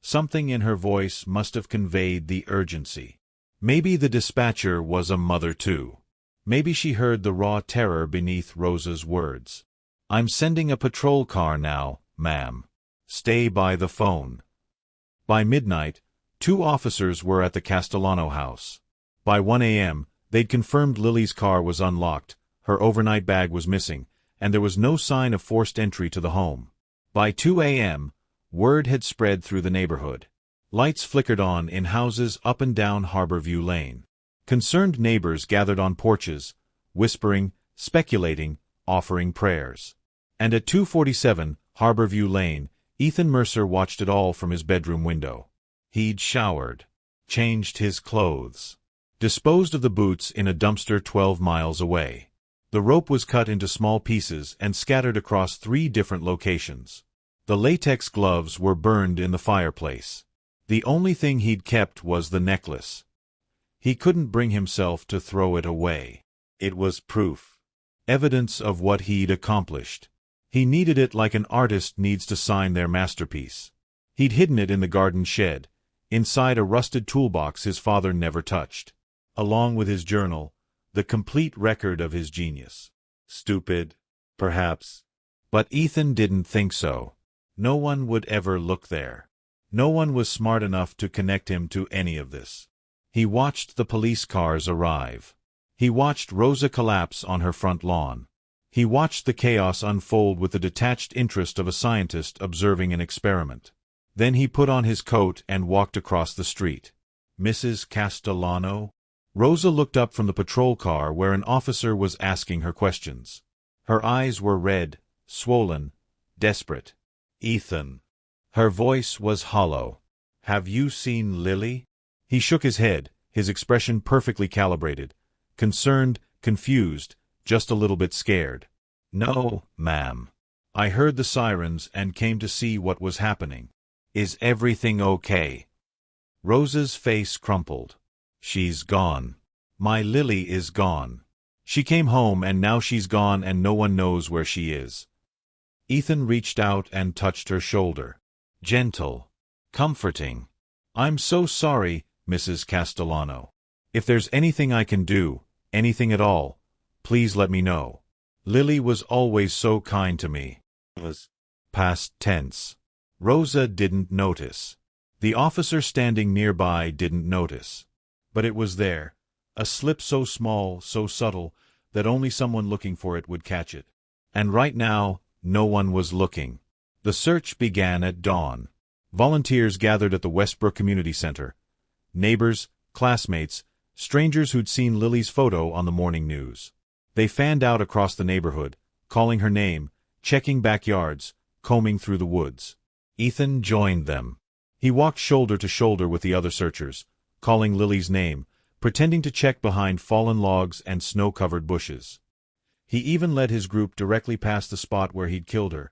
Something in her voice must have conveyed the urgency. Maybe the dispatcher was a mother too. Maybe she heard the raw terror beneath Rosa's words. "I'm sending a patrol car now, ma'am. Stay by the phone." By midnight, 2 officers were at the Castellano house. By 1 a.m., they'd confirmed Lily's car was unlocked, her overnight bag was missing, and there was no sign of forced entry to the home. By 2 a.m., word had spread through the neighborhood. Lights flickered on in houses up and down Harborview Lane. Concerned neighbors gathered on porches, whispering, speculating, offering prayers. And at 247 Harborview Lane, Ethan Mercer watched it all from his bedroom window. He'd showered, changed his clothes, disposed of the boots in a dumpster 12 miles away. The rope was cut into small pieces and scattered across 3 different locations. The latex gloves were burned in the fireplace. The only thing he'd kept was the necklace. He couldn't bring himself to throw it away. It was proof. Evidence of what he'd accomplished. He needed it like an artist needs to sign their masterpiece. He'd hidden it in the garden shed, inside a rusted toolbox his father never touched. Along with his journal, the complete record of his genius. Stupid, perhaps. But Ethan didn't think so. No one would ever look there. No one was smart enough to connect him to any of this. He watched the police cars arrive. He watched Rosa collapse on her front lawn. He watched the chaos unfold with the detached interest of a scientist observing an experiment. Then he put on his coat and walked across the street. Mrs. Castellano? Rosa looked up from the patrol car where an officer was asking her questions. Her eyes were red, swollen, desperate. Ethan. Her voice was hollow. Have you seen Lily? He shook his head, his expression perfectly calibrated. Concerned, confused, just a little bit scared. No, ma'am. I heard the sirens and came to see what was happening. Is everything okay? Rosa's face crumpled. She's gone. My Lily is gone. She came home and now she's gone and no one knows where she is. Ethan reached out and touched her shoulder. Gentle. Comforting. I'm so sorry, Mrs. Castellano. If there's anything I can do, anything at all, please let me know. Lily was always so kind to me. Was past tense. Rosa didn't notice. The officer standing nearby didn't notice. But it was there, a slip so small, so subtle, that only someone looking for it would catch it. And right now, no one was looking. The search began at dawn. Volunteers gathered at the Westbrook Community Center. Neighbors, classmates, strangers who'd seen Lily's photo on the morning news. They fanned out across the neighborhood, calling her name, checking backyards, combing through the woods. Ethan joined them. He walked shoulder to shoulder with the other searchers, calling Lily's name, pretending to check behind fallen logs and snow-covered bushes. He even led his group directly past the spot where he'd killed her,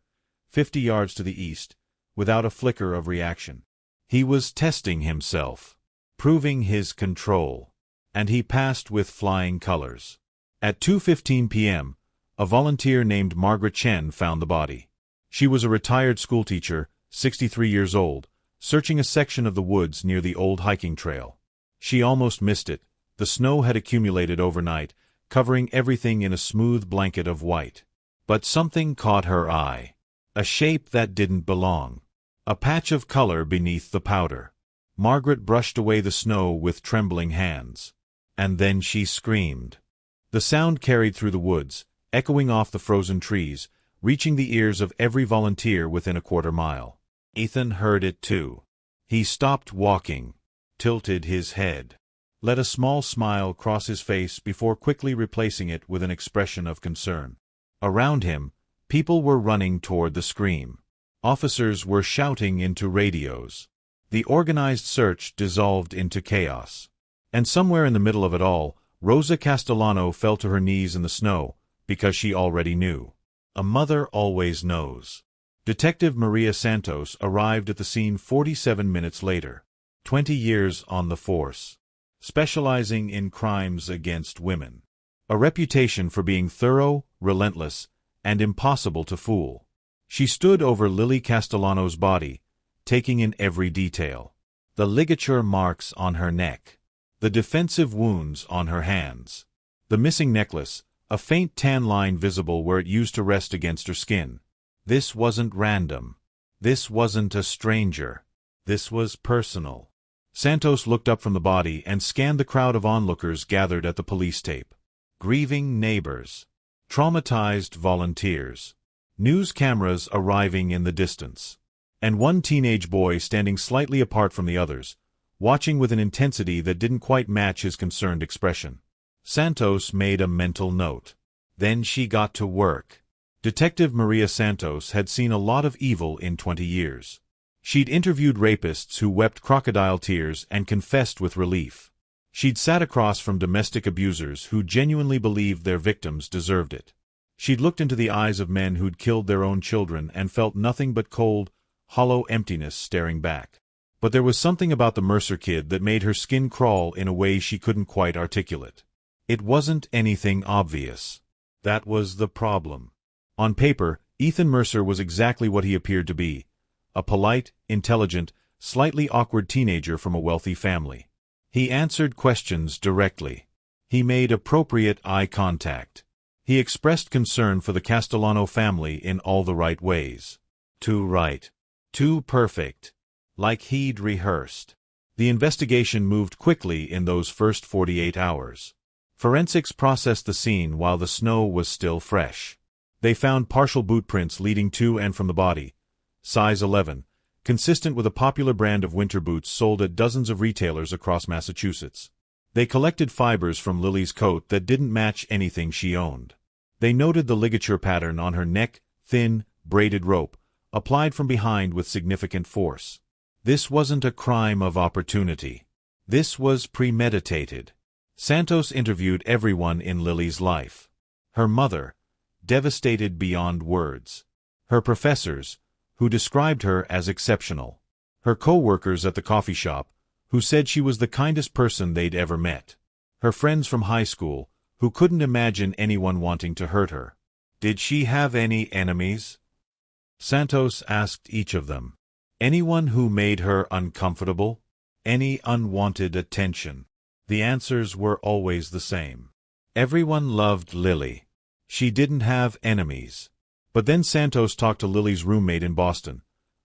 50 yards to the east, without a flicker of reaction. He was testing himself, proving his control, and he passed with flying colors. At 2:15 p.m., a volunteer named Margaret Chen found the body. She was a retired schoolteacher, 63 years old, searching a section of the woods near the old hiking trail. She almost missed it. The snow had accumulated overnight, covering everything in a smooth blanket of white. But something caught her eye. A shape that didn't belong. A patch of color beneath the powder. Margaret brushed away the snow with trembling hands. And then she screamed. The sound carried through the woods, echoing off the frozen trees, reaching the ears of every volunteer within a quarter mile. Ethan heard it too. He stopped walking, tilted his head, let a small smile cross his face before quickly replacing it with an expression of concern. Around him, people were running toward the scream. Officers were shouting into radios. The organized search dissolved into chaos. And somewhere in the middle of it all, Rosa Castellano fell to her knees in the snow, because she already knew. A mother always knows. Detective Maria Santos arrived at the scene 47 minutes later. 20 years on the force. Specializing in crimes against women. A reputation for being thorough, relentless, and impossible to fool. She stood over Lily Castellano's body, taking in every detail. The ligature marks on her neck. The defensive wounds on her hands. The missing necklace, a faint tan line visible where it used to rest against her skin. This wasn't random. This wasn't a stranger. This was personal. Santos looked up from the body and scanned the crowd of onlookers gathered at the police tape. Grieving neighbors. Traumatized volunteers. News cameras arriving in the distance. And one teenage boy standing slightly apart from the others, watching with an intensity that didn't quite match his concerned expression. Santos made a mental note. Then she got to work. Detective Maria Santos had seen a lot of evil in 20 years. She'd interviewed rapists who wept crocodile tears and confessed with relief. She'd sat across from domestic abusers who genuinely believed their victims deserved it. She'd looked into the eyes of men who'd killed their own children and felt nothing but cold, hollow emptiness staring back. But there was something about the Mercer kid that made her skin crawl in a way she couldn't quite articulate. It wasn't anything obvious. That was the problem. On paper, Ethan Mercer was exactly what he appeared to be. A polite, intelligent, slightly awkward teenager from a wealthy family. He answered questions directly. He made appropriate eye contact. He expressed concern for the Castellano family in all the right ways. Too right. Too perfect. Like he'd rehearsed. The investigation moved quickly in those first 48 hours. Forensics processed the scene while the snow was still fresh. They found partial boot prints leading to and from the body, size 11, consistent with a popular brand of winter boots sold at dozens of retailers across Massachusetts. They collected fibers from Lily's coat that didn't match anything she owned. They noted the ligature pattern on her neck, thin, braided rope, applied from behind with significant force. This wasn't a crime of opportunity. This was premeditated. Santos interviewed everyone in Lily's life. Her mother, devastated beyond words. Her professors, who described her as exceptional. Her co-workers at the coffee shop, who said she was the kindest person they'd ever met. Her friends from high school, who couldn't imagine anyone wanting to hurt her. Did she have any enemies? Santos asked each of them. Anyone who made her uncomfortable? Any unwanted attention? The answers were always the same. Everyone loved Lily. She didn't have enemies. But then Santos talked to Lily's roommate in Boston,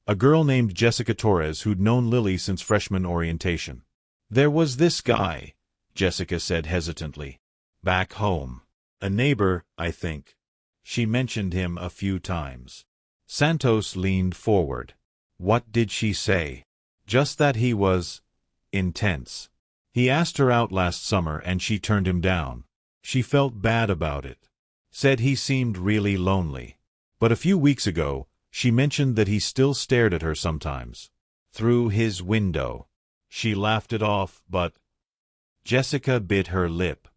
a girl named Jessica Torres who'd known Lily since freshman orientation. There was this guy, Jessica said hesitantly. Back home. A neighbor, I think. She mentioned him a few times. Santos leaned forward. What did she say? Just that he was intense. He asked her out last summer and she turned him down. She felt bad about it. Said he seemed really lonely. But a few weeks ago, she mentioned that he still stared at her sometimes. Through his window. She laughed it off, but Jessica bit her lip.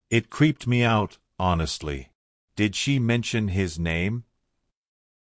It creeped me out, honestly. Did she mention his name?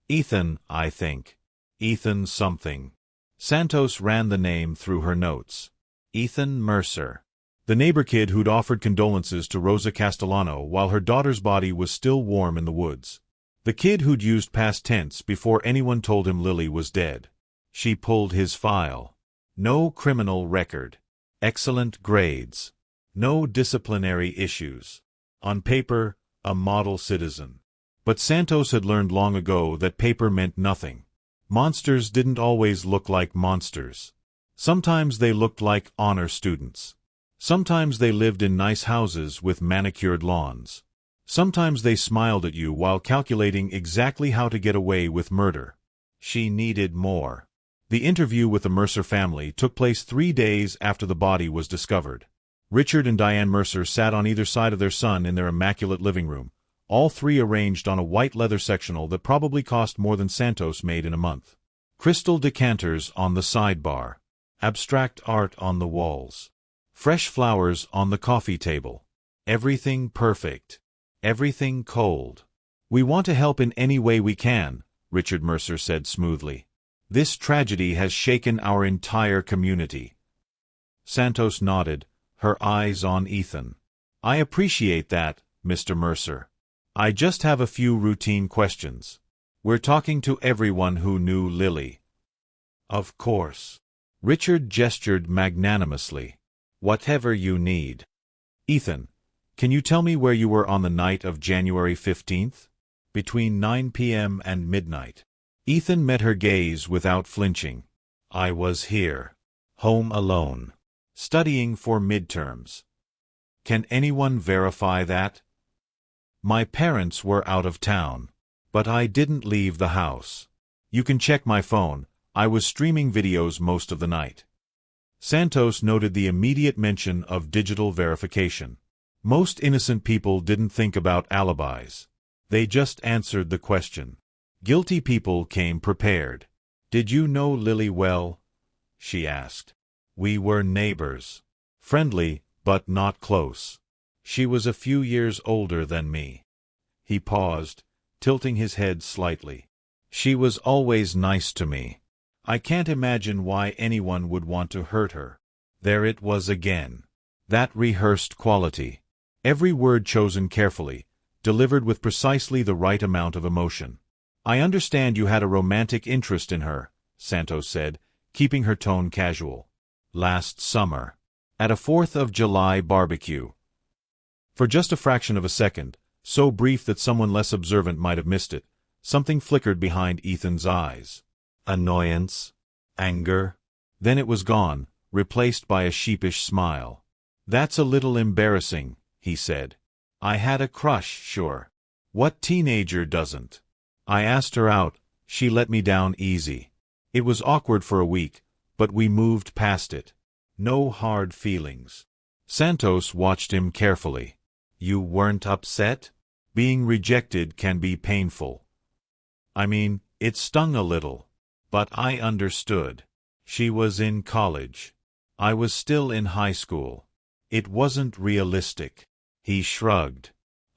Ethan, I think. Ethan something. Santos ran the name through her notes. Ethan Mercer. The neighbor kid who'd offered condolences to Rosa Castellano while her daughter's body was still warm in the woods. The kid who'd used past tense before anyone told him Lily was dead. She pulled his file. No criminal record. Excellent grades. No disciplinary issues. On paper, a model citizen. But Santos had learned long ago that paper meant nothing. Monsters didn't always look like monsters. Sometimes they looked like honor students. Sometimes they lived in nice houses with manicured lawns. Sometimes they smiled at you while calculating exactly how to get away with murder. She needed more. The interview with the Mercer family took place 3 days after the body was discovered. Richard and Diane Mercer sat on either side of their son in their immaculate living room, all three arranged on a white leather sectional that probably cost more than Santos made in a month. Crystal decanters on the sidebar. Abstract art on the walls. Fresh flowers on the coffee table. Everything perfect. Everything cold. We want to help in any way we can, Richard Mercer said smoothly. This tragedy has shaken our entire community. Santos nodded, her eyes on Ethan. I appreciate that, Mr. Mercer. I just have a few routine questions. We're talking to everyone who knew Lily. Of course. Richard gestured magnanimously. Whatever you need. Ethan, can you tell me where you were on the night of January 15th? Between 9 p.m. and midnight. Ethan met her gaze without flinching. I was here. Home alone. Studying for midterms. Can anyone verify that? My parents were out of town. But I didn't leave the house. You can check my phone. I was streaming videos most of the night. Santos noted the immediate mention of digital verification. Most innocent people didn't think about alibis. They just answered the question. Guilty people came prepared. Did you know Lily well? She asked. We were neighbors. Friendly, but not close. She was a few years older than me. He paused, tilting his head slightly. She was always nice to me. I can't imagine why anyone would want to hurt her. There it was again. That rehearsed quality. Every word chosen carefully, delivered with precisely the right amount of emotion. I understand you had a romantic interest in her, Santos said, keeping her tone casual. Last summer. At a 4th of July barbecue. For just a fraction of a second, so brief that someone less observant might have missed it, something flickered behind Ethan's eyes. Annoyance? Anger? Then it was gone, replaced by a sheepish smile. That's a little embarrassing, he said. I had a crush, sure. What teenager doesn't? I asked her out, she let me down easy. It was awkward for a week, but we moved past it. No hard feelings. Santos watched him carefully. You weren't upset? Being rejected can be painful. I mean, it stung a little. But I understood. She was in college. I was still in high school. It wasn't realistic. He shrugged.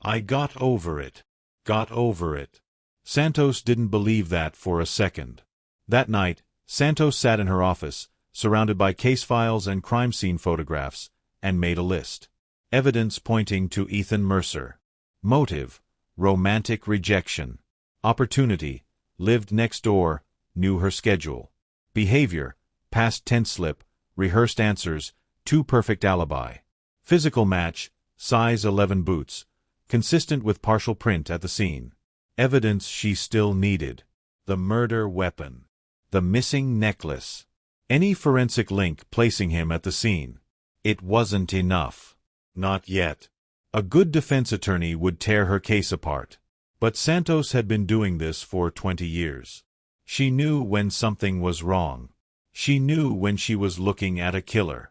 I got over it. Got over it. Santos didn't believe that for a second. That night, Santos sat in her office, surrounded by case files and crime scene photographs, and made a list. Evidence pointing to Ethan Mercer. Motive, romantic rejection. Opportunity, lived next door, knew her schedule. Behavior, past tense slip, rehearsed answers, too perfect alibi. Physical match, size 11 boots, consistent with partial print at the scene. Evidence she still needed. The murder weapon. The missing necklace. Any forensic link placing him at the scene. It wasn't enough. Not yet. A good defense attorney would tear her case apart. But Santos had been doing this for 20 years. She knew when something was wrong. She knew when she was looking at a killer.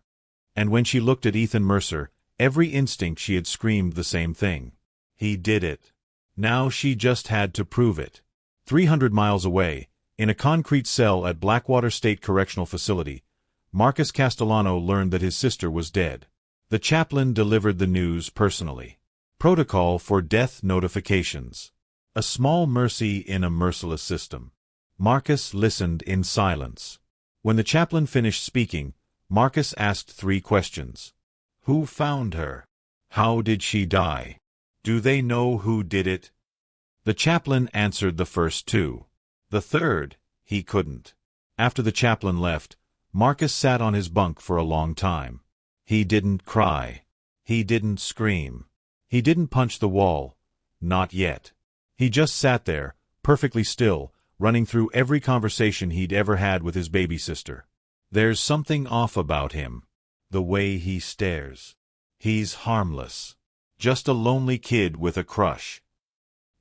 And when she looked at Ethan Mercer, every instinct she had screamed the same thing. He did it. Now she just had to prove it. 300 miles away, in a concrete cell at Blackwater State Correctional Facility, Marcus Castellano learned that his sister was dead. The chaplain delivered the news personally. Protocol for death notifications. A small mercy in a merciless system. Marcus listened in silence. When the chaplain finished speaking, Marcus asked 3 questions. Who found her? How did she die? Do they know who did it? The chaplain answered the first 2. The third, he couldn't. After the chaplain left, Marcus sat on his bunk for a long time. He didn't cry. He didn't scream. He didn't punch the wall. Not yet. He just sat there, perfectly still, running through every conversation he'd ever had with his baby sister. There's something off about him. The way he stares. He's harmless. Just a lonely kid with a crush.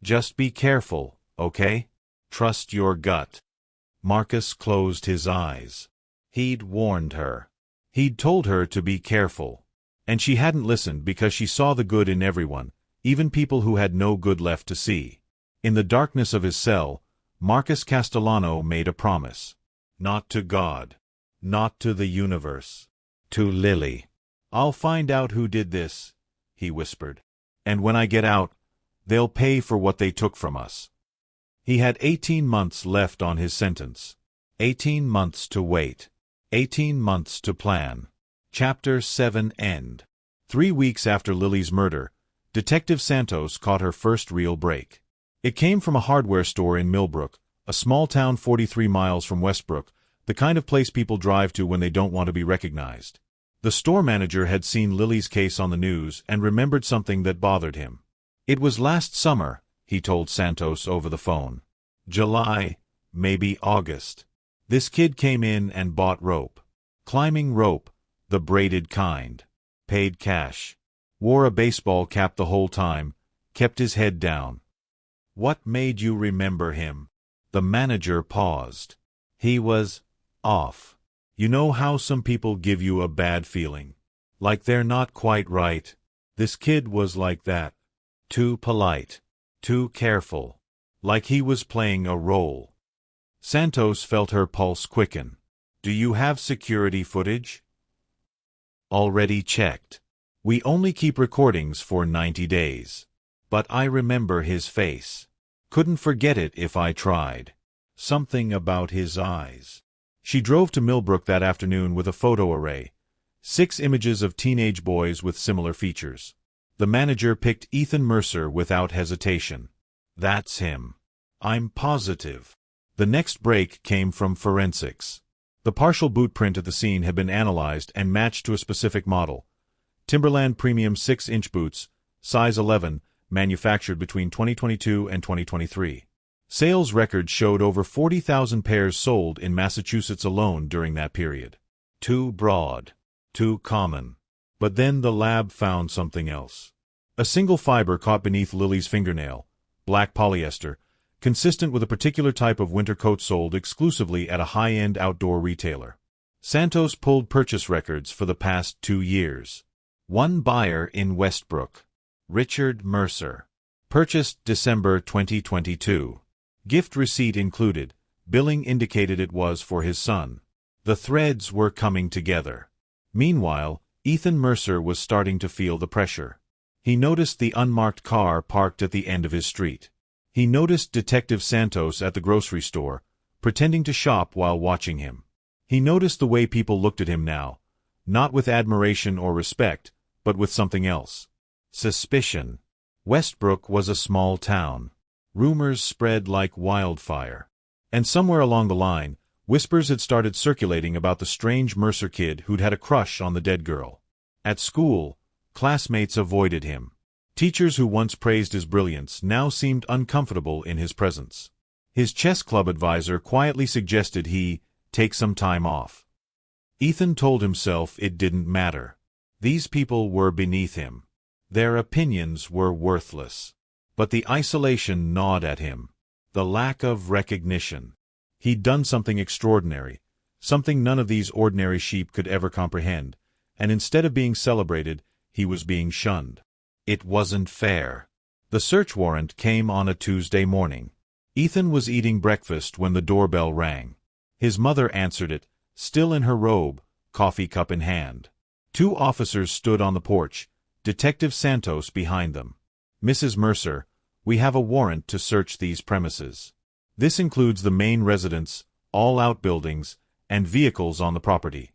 Just be careful, okay? Trust your gut. Marcus closed his eyes. He'd warned her. He'd told her to be careful. And she hadn't listened because she saw the good in everyone, even people who had no good left to see. In the darkness of his cell, Marcus Castellano made a promise. Not to God. Not to the universe. To Lily. I'll find out who did this, he whispered. And when I get out, they'll pay for what they took from us. He had 18 months left on his sentence. 18 months to wait. 18 months to plan. Chapter 7 end. 3 weeks after Lily's murder, Detective Santos caught her first real break. It came from a hardware store in Millbrook, a small town 43 miles from Westbrook, the kind of place people drive to when they don't want to be recognized. The store manager had seen Lily's case on the news and remembered something that bothered him. It was last summer, he told Santos over the phone. July, maybe August. This kid came in and bought rope. Climbing rope, the braided kind. Paid cash. Wore a baseball cap the whole time, kept his head down. What made you remember him? The manager paused. He was off. You know how some people give you a bad feeling? Like they're not quite right. This kid was like that. Too polite. Too careful. Like he was playing a role. Santos felt her pulse quicken. Do you have security footage? Already checked. We only keep recordings for 90 days. But I remember his face. Couldn't forget it if I tried. Something about his eyes. She drove to Millbrook that afternoon with a photo array. 6 images of teenage boys with similar features. The manager picked Ethan Mercer without hesitation. That's him. I'm positive. The next break came from forensics. The partial boot print at the scene had been analyzed and matched to a specific model. Timberland Premium 6-inch boots, size 11, manufactured between 2022 and 2023. Sales records showed over 40,000 pairs sold in Massachusetts alone during that period. Too broad. Too common. But then the lab found something else. A single fiber caught beneath Lily's fingernail, black polyester, consistent with a particular type of winter coat sold exclusively at a high-end outdoor retailer. Santos pulled purchase records for the past 2 years. One buyer in Westbrook. Richard Mercer. Purchased December 2022. Gift receipt included. Billing indicated it was for his son. The threads were coming together. Meanwhile, Ethan Mercer was starting to feel the pressure. He noticed the unmarked car parked at the end of his street. He noticed Detective Santos at the grocery store, pretending to shop while watching him. He noticed the way people looked at him now, not with admiration or respect, but with something else. Suspicion. Westbrook was a small town. Rumors spread like wildfire. And somewhere along the line, whispers had started circulating about the strange Mercer kid who'd had a crush on the dead girl. At school, classmates avoided him. Teachers who once praised his brilliance now seemed uncomfortable in his presence. His chess club advisor quietly suggested he take some time off. Ethan told himself it didn't matter. These people were beneath him. Their opinions were worthless. But the isolation gnawed at him. The lack of recognition. He'd done something extraordinary, something none of these ordinary sheep could ever comprehend, and instead of being celebrated, he was being shunned. It wasn't fair. The search warrant came on a Tuesday morning. Ethan was eating breakfast when the doorbell rang. His mother answered it, still in her robe, coffee cup in hand. 2 officers stood on the porch, Detective Santos behind them. Mrs. Mercer, we have a warrant to search these premises. This includes the main residence, all outbuildings, and vehicles on the property.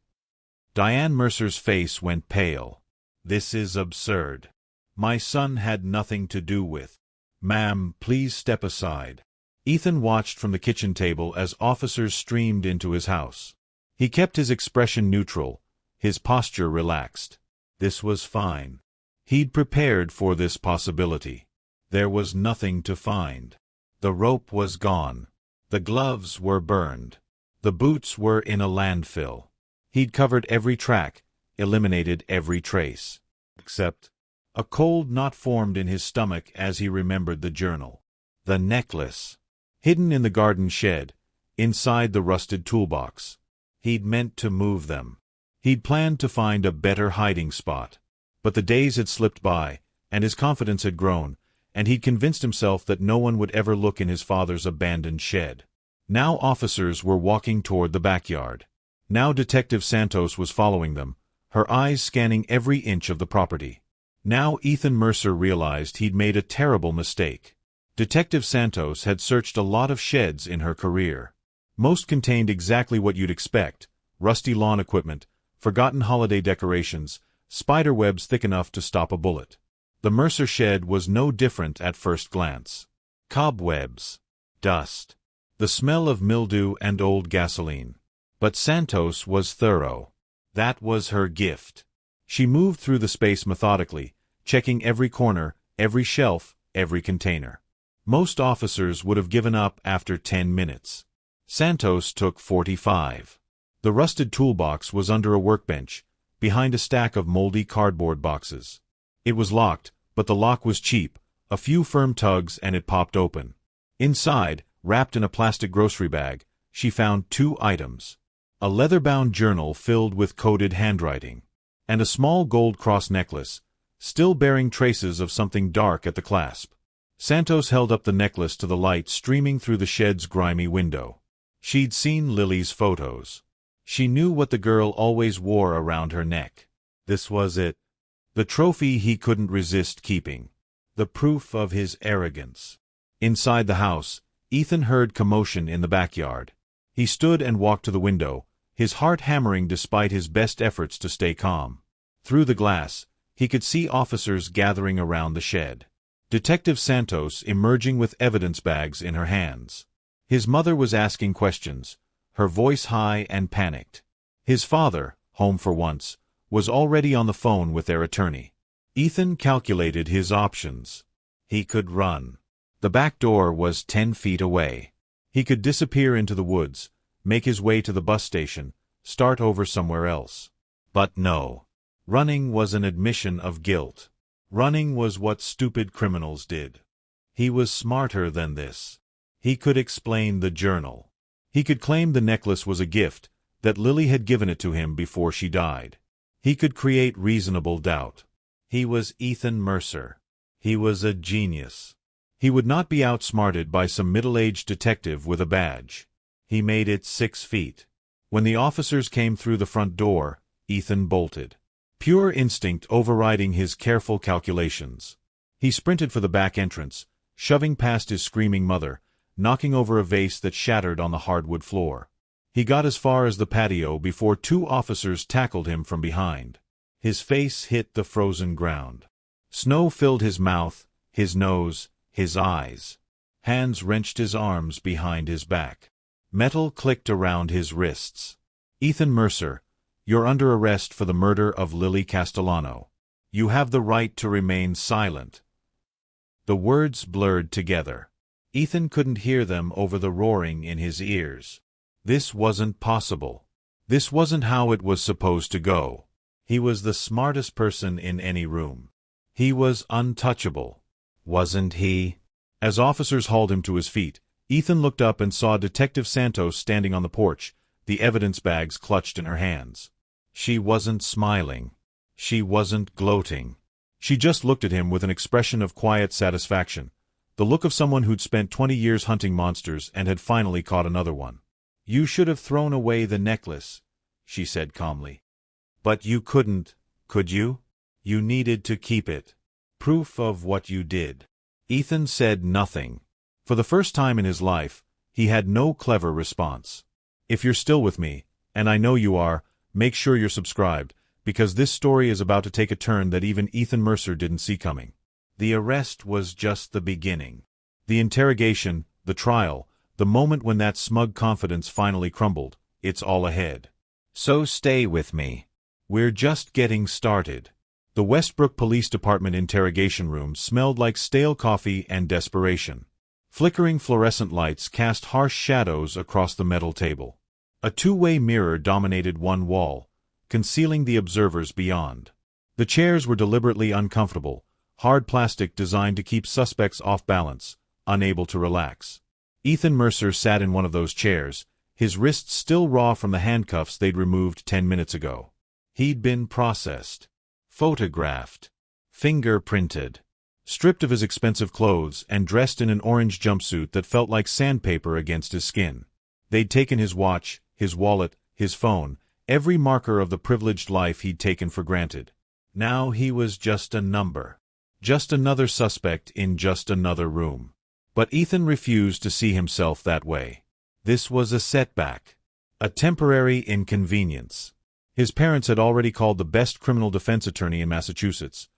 Diane Mercer's face went pale. This is absurd. My son had nothing to do with. Ma'am, please step aside. Ethan watched from the kitchen table as officers streamed into his house. He kept his expression neutral, his posture relaxed. This was fine. He'd prepared for this possibility. There was nothing to find. The rope was gone. The gloves were burned. The boots were in a landfill. He'd covered every track, eliminated every trace. Except a cold knot formed in his stomach as he remembered the journal. The necklace. Hidden in the garden shed, inside the rusted toolbox. He'd meant to move them. He'd planned to find a better hiding spot. But the days had slipped by, and his confidence had grown, and he'd convinced himself that no one would ever look in his father's abandoned shed. Now officers were walking toward the backyard. Now Detective Santos was following them, her eyes scanning every inch of the property. Now Ethan Mercer realized he'd made a terrible mistake. Detective Santos had searched a lot of sheds in her career. Most contained exactly what you'd expect: rusty lawn equipment, forgotten holiday decorations, spider webs thick enough to stop a bullet. The Mercer shed was no different at first glance. Cobwebs. Dust. The smell of mildew and old gasoline. But Santos was thorough. That was her gift. She moved through the space methodically, checking every corner, every shelf, every container. Most officers would have given up after 10 minutes. Santos took 45. The rusted toolbox was under a workbench, behind a stack of moldy cardboard boxes. It was locked, but the lock was cheap, a few firm tugs and it popped open. Inside, wrapped in a plastic grocery bag, she found 2 items. A leather-bound journal filled with coded handwriting, and a small gold cross necklace, still bearing traces of something dark at the clasp. Santos held up the necklace to the light streaming through the shed's grimy window. She'd seen Lily's photos. She knew what the girl always wore around her neck. This was it. The trophy he couldn't resist keeping. The proof of his arrogance. Inside the house, Ethan heard commotion in the backyard. He stood and walked to the window, his heart hammering despite his best efforts to stay calm. Through the glass, he could see officers gathering around the shed. Detective Santos emerging with evidence bags in her hands. His mother was asking questions, her voice high and panicked. His father, home for once, was already on the phone with their attorney. Ethan calculated his options. He could run. The back door was 10 feet away. He could disappear into the woods, make his way to the bus station, start over somewhere else. But no. Running was an admission of guilt. Running was what stupid criminals did. He was smarter than this. He could explain the journal. He could claim the necklace was a gift, that Lily had given it to him before she died. He could create reasonable doubt. He was Ethan Mercer. He was a genius. He would not be outsmarted by some middle-aged detective with a badge. He made it 6 feet. When the officers came through the front door, Ethan bolted. Pure instinct overriding his careful calculations. He sprinted for the back entrance, shoving past his screaming mother, knocking over a vase that shattered on the hardwood floor. He got as far as the patio before 2 officers tackled him from behind. His face hit the frozen ground. Snow filled his mouth, his nose, his eyes. Hands wrenched his arms behind his back. Metal clicked around his wrists. Ethan Mercer, you're under arrest for the murder of Lily Castellano. You have the right to remain silent. The words blurred together. Ethan couldn't hear them over the roaring in his ears. This wasn't possible. This wasn't how it was supposed to go. He was the smartest person in any room. He was untouchable. Wasn't he? As officers hauled him to his feet, Ethan looked up and saw Detective Santos standing on the porch, the evidence bags clutched in her hands. She wasn't smiling. She wasn't gloating. She just looked at him with an expression of quiet satisfaction, the look of someone who'd spent 20 years hunting monsters and had finally caught another one. You should have thrown away the necklace, she said calmly. But you couldn't, could you? You needed to keep it. Proof of what you did. Ethan said nothing. For the first time in his life, he had no clever response. If you're still with me, and I know you are, make sure you're subscribed, because this story is about to take a turn that even Ethan Mercer didn't see coming. The arrest was just the beginning. The interrogation, the trial, the moment when that smug confidence finally crumbled, it's all ahead. So stay with me. We're just getting started. The Westbrook Police Department interrogation room smelled like stale coffee and desperation. Flickering fluorescent lights cast harsh shadows across the metal table. A two-way mirror dominated one wall, concealing the observers beyond. The chairs were deliberately uncomfortable, hard plastic designed to keep suspects off balance, unable to relax. Ethan Mercer sat in one of those chairs, his wrists still raw from the handcuffs they'd removed 10 minutes ago. He'd been processed, photographed, fingerprinted, stripped of his expensive clothes and dressed in an orange jumpsuit that felt like sandpaper against his skin. They'd taken his watch, his wallet, his phone, every marker of the privileged life he'd taken for granted. Now he was just a number. Just another suspect in just another room. But Ethan refused to see himself that way. This was a setback. A temporary inconvenience. His parents had already called the best criminal defense attorney in Massachusetts,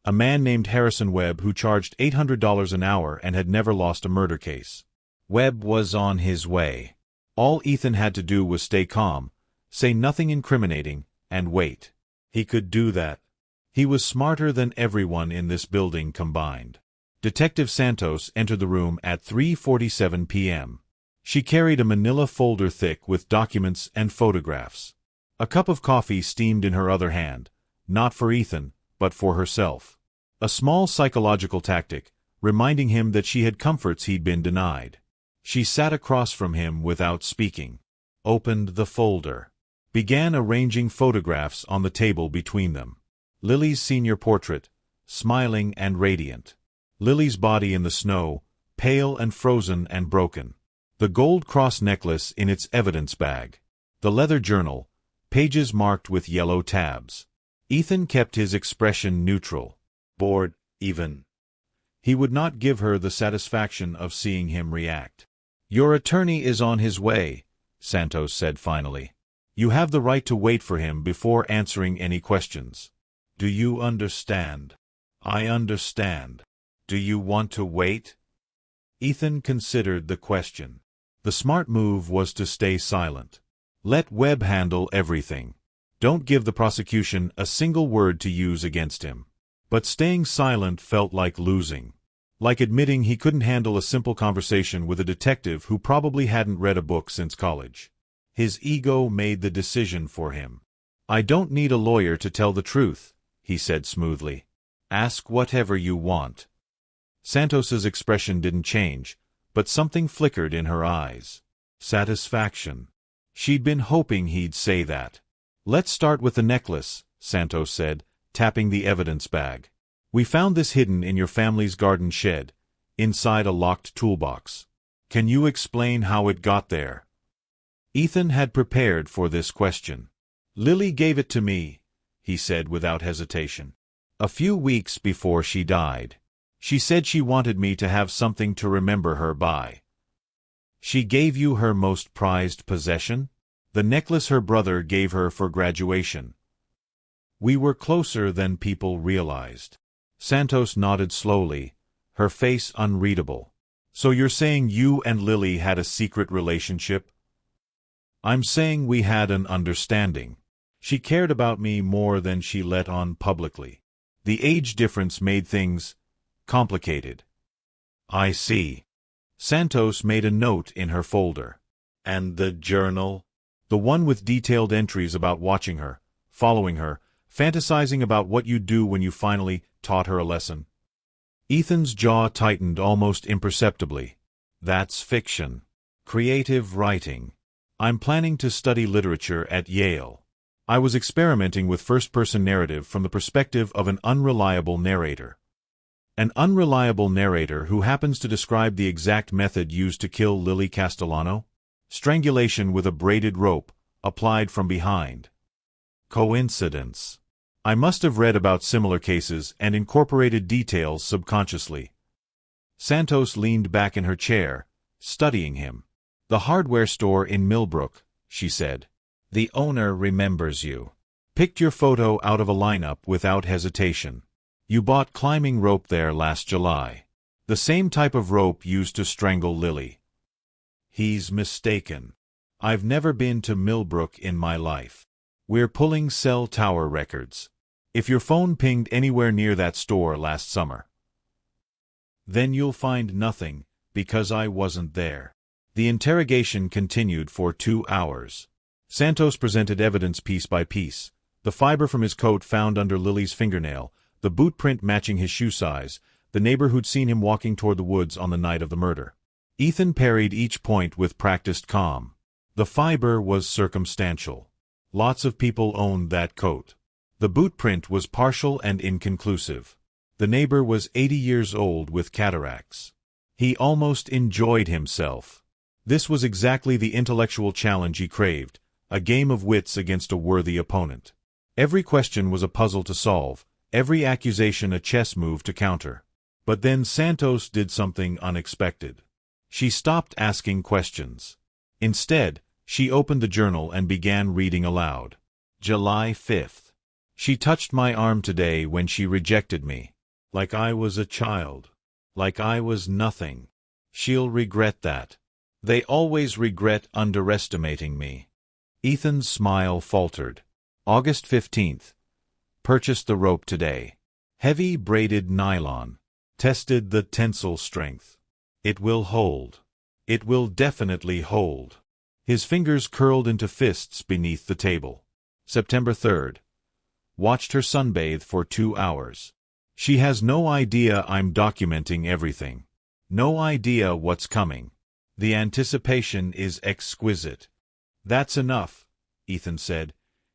a man named Harrison Webb who charged $800 an hour and had never lost a murder case. Webb was on his way. All Ethan had to do was stay calm, say nothing incriminating, and wait. He could do that. He was smarter than everyone in this building combined. Detective Santos entered the room at 3:47 p.m. She carried a manila folder thick with documents and photographs. A cup of coffee steamed in her other hand, not for Ethan, but for herself. A small psychological tactic, reminding him that she had comforts he'd been denied. She sat across from him without speaking, opened the folder, began arranging photographs on the table between them. Lily's senior portrait, smiling and radiant. Lily's body in the snow, pale and frozen and broken. The gold cross necklace in its evidence bag. The leather journal, pages marked with yellow tabs. Ethan kept his expression neutral, bored, even. He would not give her the satisfaction of seeing him react. Your attorney is on his way, Santos said finally. You have the right to wait for him before answering any questions. Do you understand? I understand. Do you want to wait? Ethan considered the question. The smart move was to stay silent. Let Webb handle everything. Don't give the prosecution a single word to use against him. But staying silent felt like losing. Like admitting he couldn't handle a simple conversation with a detective who probably hadn't read a book since college. His ego made the decision for him. I don't need a lawyer to tell the truth, he said smoothly. Ask whatever you want. Santos's expression didn't change, but something flickered in her eyes. Satisfaction. She'd been hoping he'd say that. Let's start with the necklace, Santos said, tapping the evidence bag. We found this hidden in your family's garden shed, inside a locked toolbox. Can you explain how it got there? Ethan had prepared for this question. Lily gave it to me, he said without hesitation. A few weeks before she died. She said she wanted me to have something to remember her by. She gave you her most prized possession? The necklace her brother gave her for graduation. We were closer than people realized. Santos nodded slowly, her face unreadable. So you're saying you and Lily had a secret relationship? I'm saying we had an understanding. She cared about me more than she let on publicly. The age difference made things complicated. I see. Santos made a note in her folder. And the journal? The one with detailed entries about watching her, following her, fantasizing about what you'd do when you finally taught her a lesson. Ethan's jaw tightened almost imperceptibly. That's fiction. Creative writing. I'm planning to study literature at Yale. I was experimenting with first-person narrative from the perspective of an unreliable narrator. An unreliable narrator who happens to describe the exact method used to kill Lily Castellano? Strangulation with a braided rope, applied from behind. Coincidence. I must have read about similar cases and incorporated details subconsciously. Santos leaned back in her chair, studying him. The hardware store in Millbrook, she said. The owner remembers you. Picked your photo out of a lineup without hesitation. You bought climbing rope there last July. The same type of rope used to strangle Lily. He's mistaken. I've never been to Millbrook in my life. We're pulling cell tower records. If your phone pinged anywhere near that store last summer, then you'll find nothing, because I wasn't there. The interrogation continued for 2 hours. Santos presented evidence piece by piece. The fiber from his coat found under Lily's fingernail, the boot print matching his shoe size, the neighbor who'd seen him walking toward the woods on the night of the murder. Ethan parried each point with practiced calm. The fiber was circumstantial. Lots of people owned that coat. The boot print was partial and inconclusive. The neighbor was 80 years old with cataracts. He almost enjoyed himself. This was exactly the intellectual challenge he craved, a game of wits against a worthy opponent. Every question was a puzzle to solve, every accusation a chess move to counter. But then Santos did something unexpected. She stopped asking questions. Instead, she opened the journal and began reading aloud. July 5th. She touched my arm today when she rejected me. Like I was a child. Like I was nothing. She'll regret that. They always regret underestimating me. Ethan's smile faltered. August 15th. Purchased the rope today. Heavy braided nylon. Tested the tensile strength. It will hold. It will definitely hold. His fingers curled into fists beneath the table. September 3rd. Watched her sunbathe for 2 hours. She has no idea I'm documenting everything. No idea what's coming. The anticipation is exquisite. That's enough, Ethan said,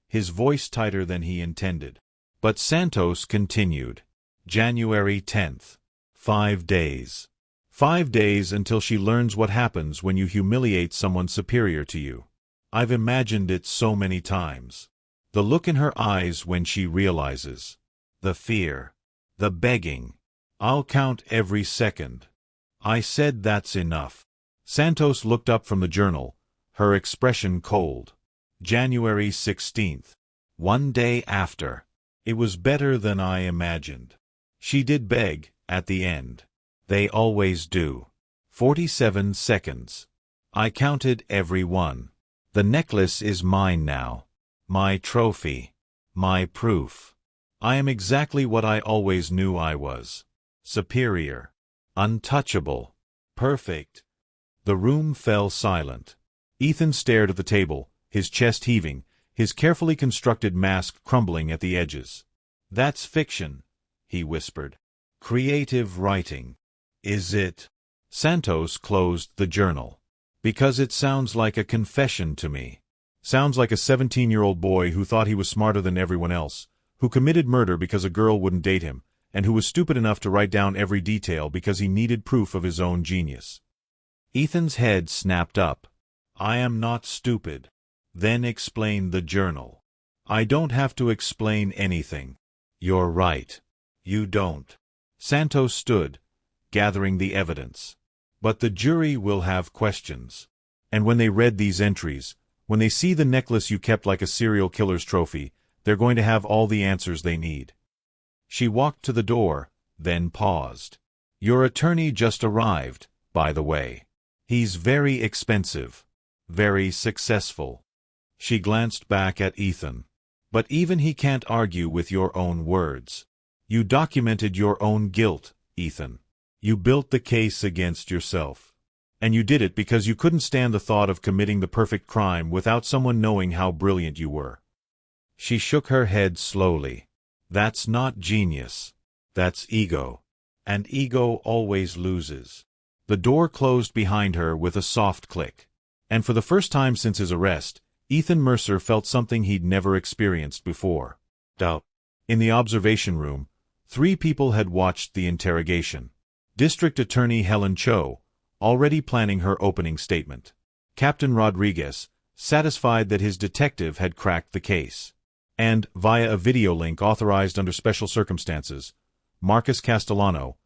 his voice tighter than he intended. But Santos continued. January 10th. 5 days. 5 days until she learns what happens when you humiliate someone superior to you. I've imagined it so many times. The look in her eyes when she realizes. The fear. The begging. I'll count every second. I said that's enough. Santos looked up from the journal, her expression cold. January 16th. One day after. It was better than I imagined. She did beg, at the end. They always do. 47 seconds. I counted every one. The necklace is mine now. My trophy. My proof. I am exactly what I always knew I was. Superior. Untouchable. Perfect. The room fell silent. Ethan stared at the table, his chest heaving, his carefully constructed mask crumbling at the edges. That's fiction, he whispered. Creative writing. Is it? Santos closed the journal. Because it sounds like a confession to me. Sounds like a 17-year-old boy who thought he was smarter than everyone else, who committed murder because a girl wouldn't date him, and who was stupid enough to write down every detail because he needed proof of his own genius. Ethan's head snapped up. I am not stupid. Then explain the journal. I don't have to explain anything. You're right. You don't. Santos stood, gathering the evidence. But the jury will have questions. And when they read these entries, when they see the necklace you kept like a serial killer's trophy, they're going to have all the answers they need. She walked to the door, then paused. Your attorney just arrived, by the way. He's very expensive. Very successful. She glanced back at Ethan. But even he can't argue with your own words. You documented your own guilt, Ethan. You built the case against yourself. And you did it because you couldn't stand the thought of committing the perfect crime without someone knowing how brilliant you were. She shook her head slowly. That's not genius. That's ego. And ego always loses. The door closed behind her with a soft click. And for the first time since his arrest, Ethan Mercer felt something he'd never experienced before. Doubt. In the observation room, 3 people had watched the interrogation. District Attorney Helen Cho, already planning her opening statement. Captain Rodriguez, satisfied that his detective had cracked the case. And, via a video link authorized under special circumstances, Marcus Castellano,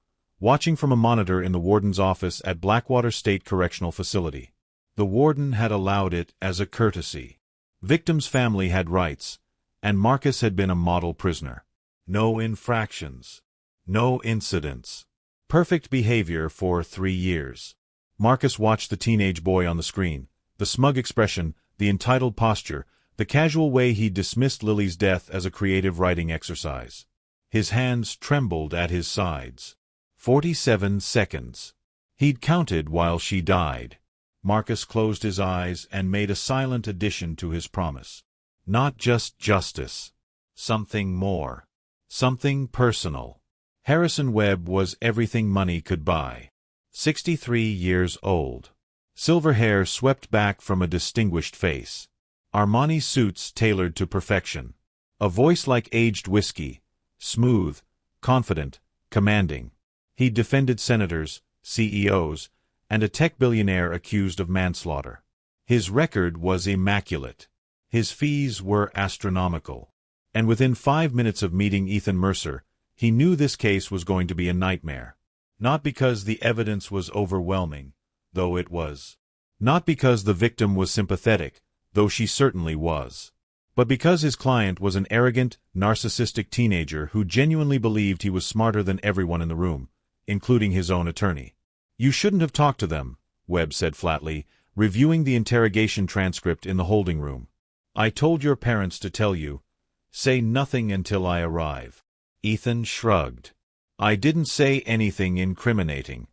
watching from a monitor in the warden's office at Blackwater State Correctional Facility. The warden had allowed it as a courtesy. Victim's family had rights, and Marcus had been a model prisoner. No infractions. No incidents. Perfect behavior for 3 years. Marcus watched the teenage boy on the screen, the smug expression, the entitled posture, the casual way he dismissed Lily's death as a creative writing exercise. His hands trembled at his sides. 47 seconds. He'd counted while she died. Marcus closed his eyes and made a silent addition to his promise. Not just justice. Something more. Something personal. Harrison Webb was everything money could buy. 63 years old. Silver hair swept back from a distinguished face. Armani suits tailored to perfection. A voice like aged whiskey. Smooth, confident, commanding. He'd defended senators, CEOs, and a tech billionaire accused of manslaughter. His record was immaculate. His fees were astronomical. And within 5 minutes of meeting Ethan Mercer, he knew this case was going to be a nightmare. Not because the evidence was overwhelming, though it was. Not because the victim was sympathetic, though she certainly was. But because his client was an arrogant, narcissistic teenager who genuinely believed he was smarter than everyone in the room, including his own attorney. You shouldn't have talked to them, Webb said flatly, reviewing the interrogation transcript in the holding room. I told your parents to tell you. Say nothing until I arrive. Ethan shrugged. I didn't say anything incriminating.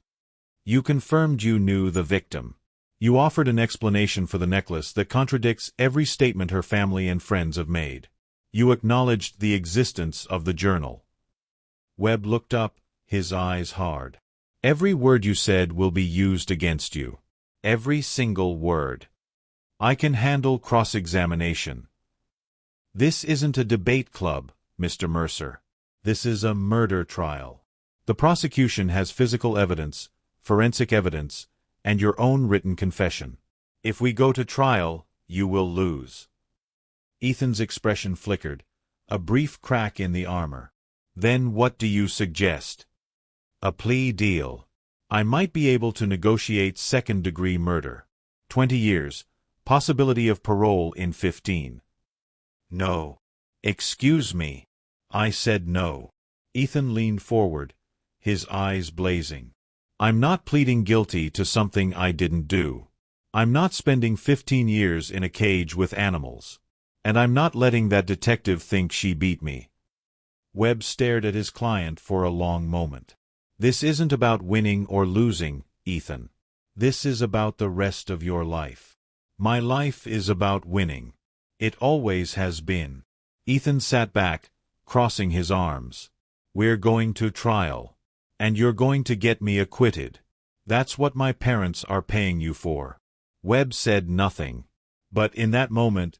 You confirmed you knew the victim. You offered an explanation for the necklace that contradicts every statement her family and friends have made. You acknowledged the existence of the journal. Webb looked up, his eyes hard. Every word you said will be used against you. Every single word. I can handle cross-examination. This isn't a debate club, Mr. Mercer. This is a murder trial. The prosecution has physical evidence, forensic evidence, and your own written confession. If we go to trial, you will lose. Ethan's expression flickered, a brief crack in the armor. Then what do you suggest? A plea deal. I might be able to negotiate second-degree murder. 20 years, Possibility of parole in 15. No. Excuse me. I said no. Ethan leaned forward, his eyes blazing. I'm not pleading guilty to something I didn't do. I'm not spending 15 years in a cage with animals. And I'm not letting that detective think she beat me. Webb stared at his client for a long moment. This isn't about winning or losing, Ethan. This is about the rest of your life. My life is about winning. It always has been. Ethan sat back, crossing his arms. We're going to trial. And you're going to get me acquitted. That's what my parents are paying you for. Webb said nothing. But in that moment,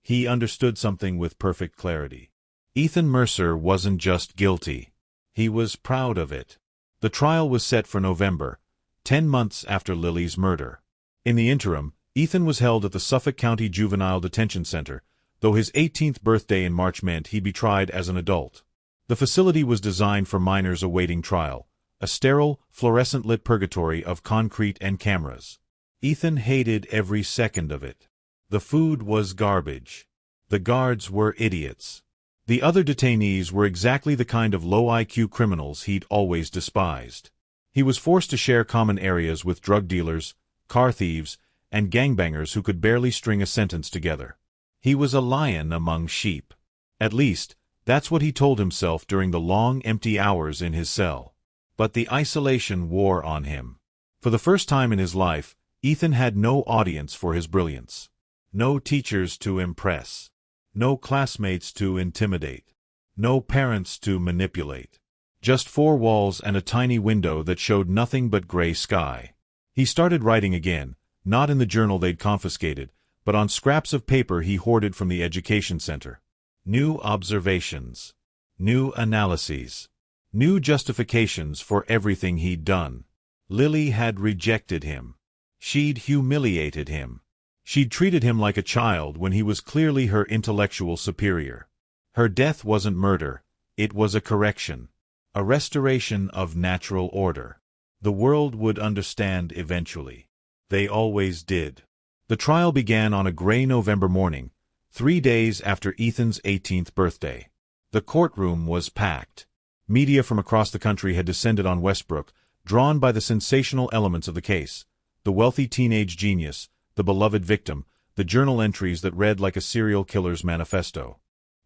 he understood something with perfect clarity. Ethan Mercer wasn't just guilty. He was proud of it. The trial was set for November, 10 months after Lily's murder. In the interim, Ethan was held at the Suffolk County Juvenile Detention Center, though his 18th birthday in March meant he'd be tried as an adult. The facility was designed for minors awaiting trial, a sterile, fluorescent-lit purgatory of concrete and cameras. Ethan hated every second of it. The food was garbage. The guards were idiots. The other detainees were exactly the kind of low-IQ criminals he'd always despised. He was forced to share common areas with drug dealers, car thieves, and gangbangers who could barely string a sentence together. He was a lion among sheep. At least, that's what he told himself during the long, empty hours in his cell. But the isolation wore on him. For the first time in his life, Ethan had no audience for his brilliance. No teachers to impress. No classmates to intimidate. No parents to manipulate. Just 4 walls and a tiny window that showed nothing but gray sky. He started writing again, not in the journal they'd confiscated, but on scraps of paper he hoarded from the education center. New observations. New analyses. New justifications for everything he'd done. Lily had rejected him. She'd humiliated him. She'd treated him like a child when he was clearly her intellectual superior. Her death wasn't murder, it was a correction. A restoration of natural order. The world would understand eventually. They always did. The trial began on a gray November morning, 3 days after Ethan's 18th birthday. The courtroom was packed. Media from across the country had descended on Westbrook, drawn by the sensational elements of the case. The wealthy teenage genius, the beloved victim, the journal entries that read like a serial killer's manifesto.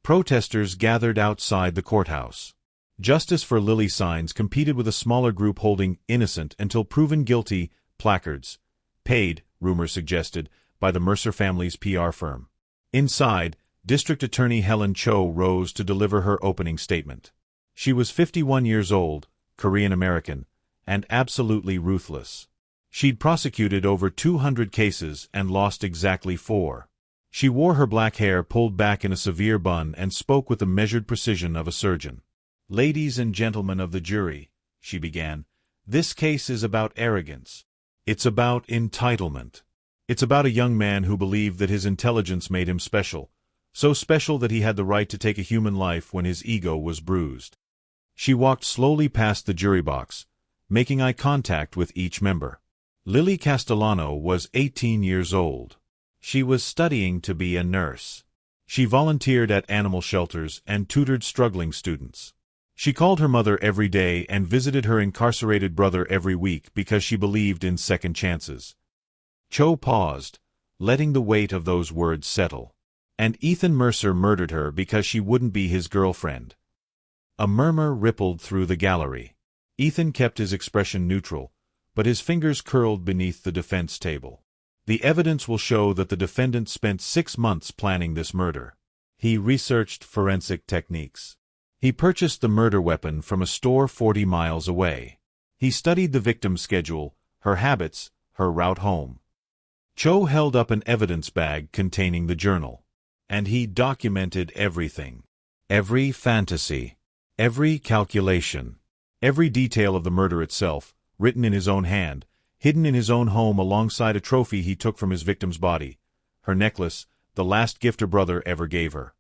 Protesters gathered outside the courthouse. Justice for Lily signs competed with a smaller group holding "innocent until proven guilty" placards, paid, rumors suggested, by the Mercer family's PR firm. Inside, District Attorney Helen Cho rose to deliver her opening statement. She was 51 years old, Korean-American, and absolutely ruthless. She'd prosecuted over 200 cases and lost exactly 4. She wore her black hair pulled back in a severe bun and spoke with the measured precision of a surgeon. "Ladies and gentlemen of the jury," she began, "this case is about arrogance. It's about entitlement. It's about a young man who believed that his intelligence made him special, so special that he had the right to take a human life when his ego was bruised." She walked slowly past the jury box, making eye contact with each member. Lily Castellano was 18 years old. She was studying to be a nurse. She volunteered at animal shelters and tutored struggling students. She called her mother every day and visited her incarcerated brother every week because she believed in second chances. Cho paused, letting the weight of those words settle. And Ethan Mercer murdered her because she wouldn't be his girlfriend. A murmur rippled through the gallery. Ethan kept his expression neutral, but his fingers curled beneath the defense table. The evidence will show that the defendant spent 6 months planning this murder. He researched forensic techniques. He purchased the murder weapon from a store 40 miles away. He studied the victim's schedule, her habits, her route home. Cho held up an evidence bag containing the journal. And he documented everything. Every fantasy. Every calculation. Every detail of the murder itself, written in his own hand, hidden in his own home alongside a trophy he took from his victim's body, her necklace, the last gift her brother ever gave her.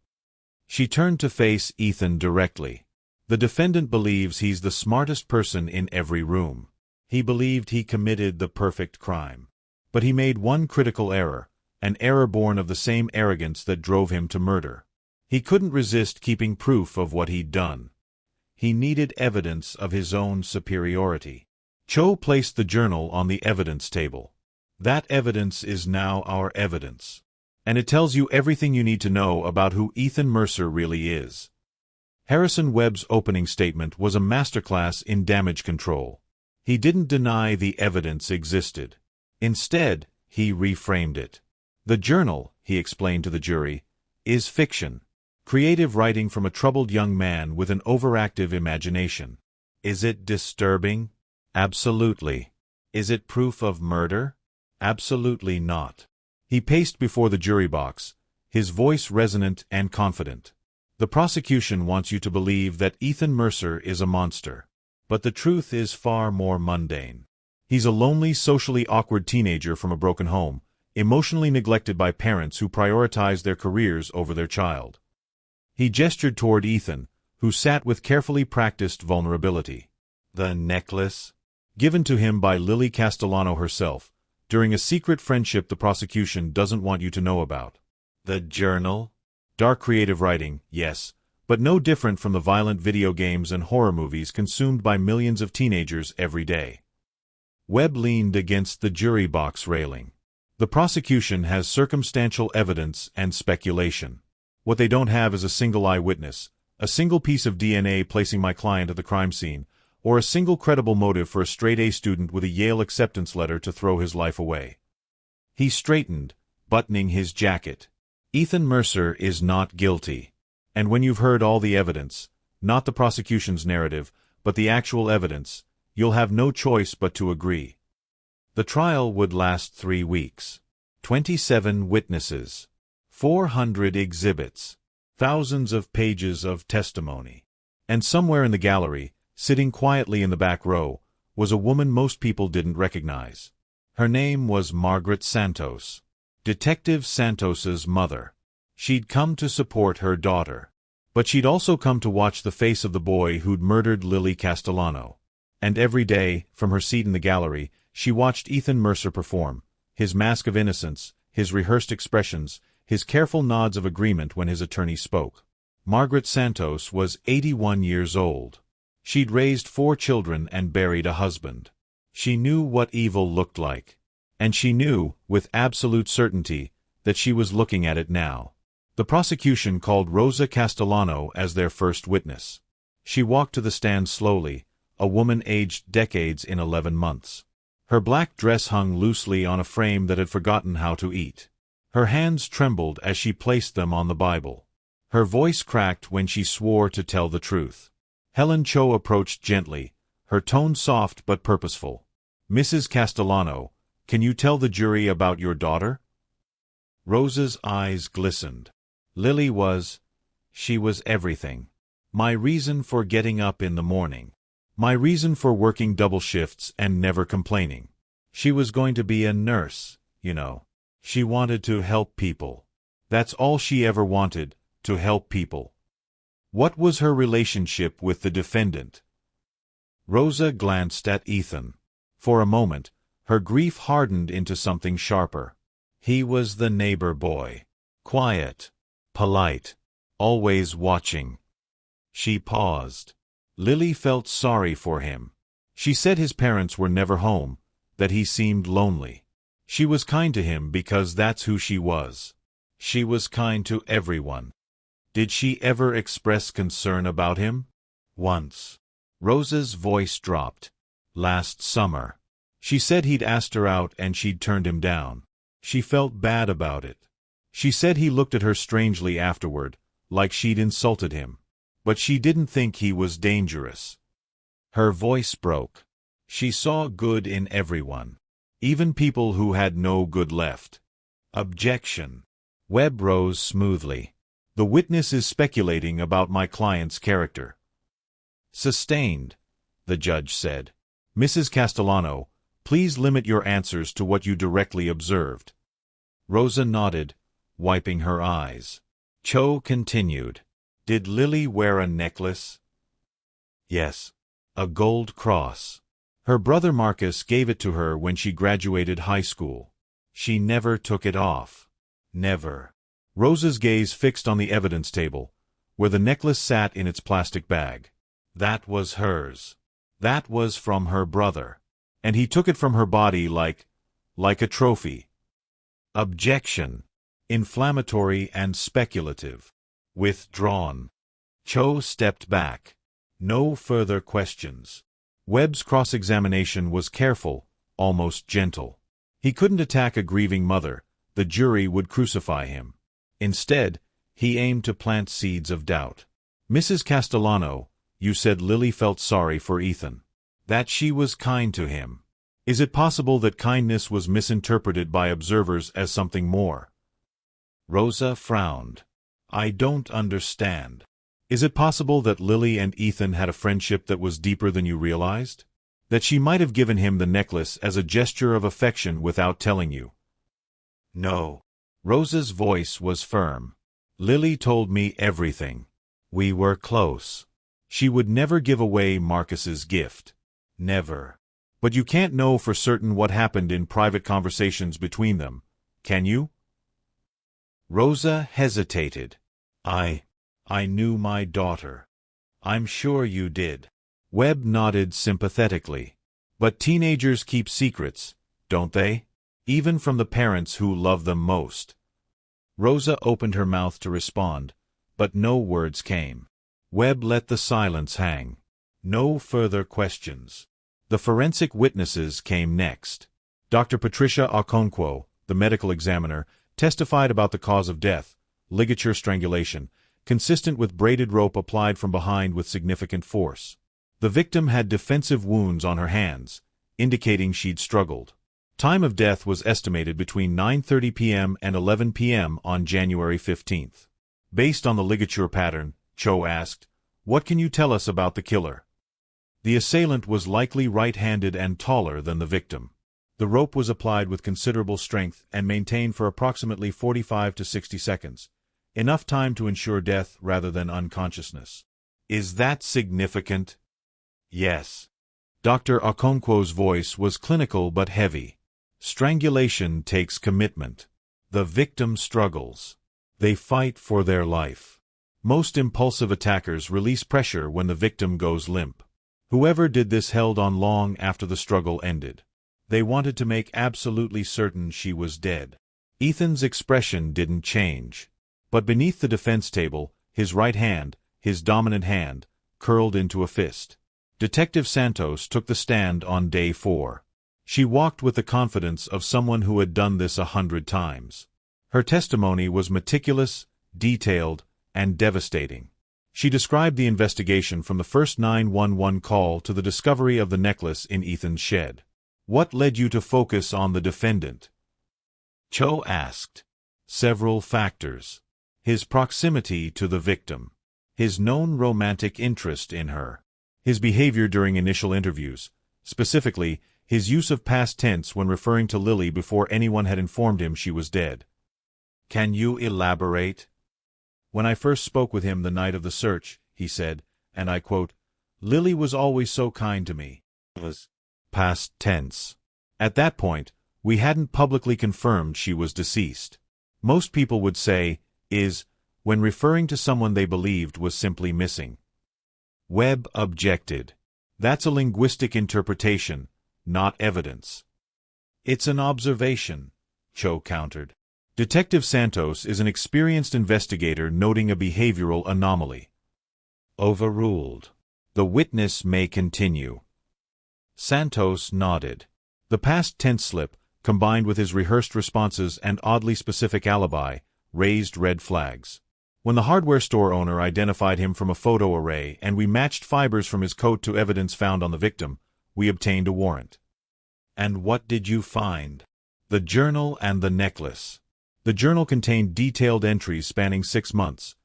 She turned to face Ethan directly. The defendant believes he's the smartest person in every room. He believed he committed the perfect crime. But he made one critical error, an error born of the same arrogance that drove him to murder. He couldn't resist keeping proof of what he'd done. He needed evidence of his own superiority. Cho placed the journal on the evidence table. That evidence is now our evidence. And it tells you everything you need to know about who Ethan Mercer really is. Harrison Webb's opening statement was a masterclass in damage control. He didn't deny the evidence existed. Instead, he reframed it. The journal, he explained to the jury, is fiction. Creative writing from a troubled young man with an overactive imagination. Is it disturbing? Absolutely. Is it proof of murder? Absolutely not. He paced before the jury box, his voice resonant and confident. The prosecution wants you to believe that Ethan Mercer is a monster. But the truth is far more mundane. He's a lonely, socially awkward teenager from a broken home, emotionally neglected by parents who prioritize their careers over their child. He gestured toward Ethan, who sat with carefully practiced vulnerability. The necklace? Given to him by Lily Castellano herself, during a secret friendship the prosecution doesn't want you to know about. The journal? Dark creative writing, yes, but no different from the violent video games and horror movies consumed by millions of teenagers every day. Webb leaned against the jury box railing. The prosecution has circumstantial evidence and speculation. What they don't have is a single eyewitness, a single piece of DNA placing my client at the crime scene, or a single credible motive for a straight-A student with a Yale acceptance letter to throw his life away. He straightened, buttoning his jacket. Ethan Mercer is not guilty. And when you've heard all the evidence, not the prosecution's narrative, but the actual evidence, you'll have no choice but to agree. The trial would last 3 weeks. 27 witnesses. 400 exhibits. Thousands of pages of testimony. And somewhere in the gallery, sitting quietly in the back row, was a woman most people didn't recognize. Her name was Margaret Santos. Detective Santos's mother. She'd come to support her daughter. But she'd also come to watch the face of the boy who'd murdered Lily Castellano. And every day, from her seat in the gallery, she watched Ethan Mercer perform, his mask of innocence, his rehearsed expressions, his careful nods of agreement when his attorney spoke. Margaret Santos was 81 years old. She'd raised 4 children and buried a husband. She knew what evil looked like. And she knew, with absolute certainty, that she was looking at it now. The prosecution called Rosa Castellano as their first witness. She walked to the stand slowly, a woman aged decades in 11 months. Her black dress hung loosely on a frame that had forgotten how to eat. Her hands trembled as she placed them on the Bible. Her voice cracked when she swore to tell the truth. Helen Cho approached gently, her tone soft but purposeful. Mrs. Castellano, can you tell the jury about your daughter? Rosa's eyes glistened. Lily she was everything. My reason for getting up in the morning. My reason for working double shifts and never complaining. She was going to be a nurse, you know. She wanted to help people. That's all she ever wanted, to help people. What was her relationship with the defendant? Rosa glanced at Ethan. For a moment, her grief hardened into something sharper. He was the neighbor boy. Quiet. Polite. Always watching. She paused. Lily felt sorry for him. She said his parents were never home, that he seemed lonely. She was kind to him because that's who she was. She was kind to everyone. Did she ever express concern about him? Once. Rosa's voice dropped. Last summer. She said he'd asked her out and she'd turned him down. She felt bad about it. She said he looked at her strangely afterward, like she'd insulted him. But she didn't think he was dangerous. Her voice broke. She saw good in everyone. Even people who had no good left. Objection. Webb rose smoothly. The witness is speculating about my client's character. Sustained, the judge said. Mrs. Castellano, please limit your answers to what you directly observed. Rosa nodded, wiping her eyes. Cho continued. Did Lily wear a necklace? Yes. A gold cross. Her brother Marcus gave it to her when she graduated high school. She never took it off. Never. Rosa's gaze fixed on the evidence table, where the necklace sat in its plastic bag. That was hers. That was from her brother. And he took it from her body like a trophy. Objection. Inflammatory and speculative. Withdrawn. Cho stepped back. No further questions. Webb's cross-examination was careful, almost gentle. He couldn't attack a grieving mother. The jury would crucify him. Instead, he aimed to plant seeds of doubt. Mrs. Castellano, you said Lily felt sorry for Ethan. That she was kind to him. Is it possible that kindness was misinterpreted by observers as something more? Rosa frowned. I don't understand. Is it possible that Lily and Ethan had a friendship that was deeper than you realized? That she might have given him the necklace as a gesture of affection without telling you? No. Rosa's voice was firm. Lily told me everything. We were close. She would never give away Marcus's gift. Never. But you can't know for certain what happened in private conversations between them, can you? Rosa hesitated. I knew my daughter. I'm sure you did. Webb nodded sympathetically. But teenagers keep secrets, don't they? Even from the parents who love them most. Rosa opened her mouth to respond, but no words came. Webb let the silence hang. No further questions. The forensic witnesses came next. Dr. Patricia Okonkwo, the medical examiner, testified about the cause of death, ligature strangulation, consistent with braided rope applied from behind with significant force. The victim had defensive wounds on her hands, indicating she'd struggled. Time of death was estimated between 9:30 p.m. and 11 p.m. on January 15th. Based on the ligature pattern, Cho asked, "What can you tell us about the killer?" The assailant was likely right-handed and taller than the victim. The rope was applied with considerable strength and maintained for approximately 45 to 60 seconds, enough time to ensure death rather than unconsciousness. Is that significant? Yes. Dr. Okonkwo's voice was clinical but heavy. Strangulation takes commitment. The victim struggles. They fight for their life. Most impulsive attackers release pressure when the victim goes limp. Whoever did this held on long after the struggle ended. They wanted to make absolutely certain she was dead. Ethan's expression didn't change. But beneath the defense table, his right hand, his dominant hand, curled into a fist. Detective Santos took the stand on day 4. She walked with the confidence of someone who had done this 100 times. Her testimony was meticulous, detailed, and devastating. She described the investigation from the first 911 call to the discovery of the necklace in Ethan's shed. What led you to focus on the defendant? Cho asked. Several factors. His proximity to the victim. His known romantic interest in her. His behavior during initial interviews. Specifically, his use of past tense when referring to Lily before anyone had informed him she was dead. Can you elaborate? When I first spoke with him the night of the search, he said, and I quote, Lily was always so kind to me. Was past tense. At that point, we hadn't publicly confirmed she was deceased. Most people would say, when referring to someone they believed was simply missing. Webb objected. That's a linguistic interpretation, not evidence. It's an observation, Cho countered. Detective Santos is an experienced investigator noting a behavioral anomaly. Overruled. The witness may continue. Santos nodded. The past tense slip, combined with his rehearsed responses and oddly specific alibi, raised red flags. When the hardware store owner identified him from a photo array and we matched fibers from his coat to evidence found on the victim, we obtained a warrant. And what did you find? The journal and the necklace. The journal contained detailed entries spanning 6 months,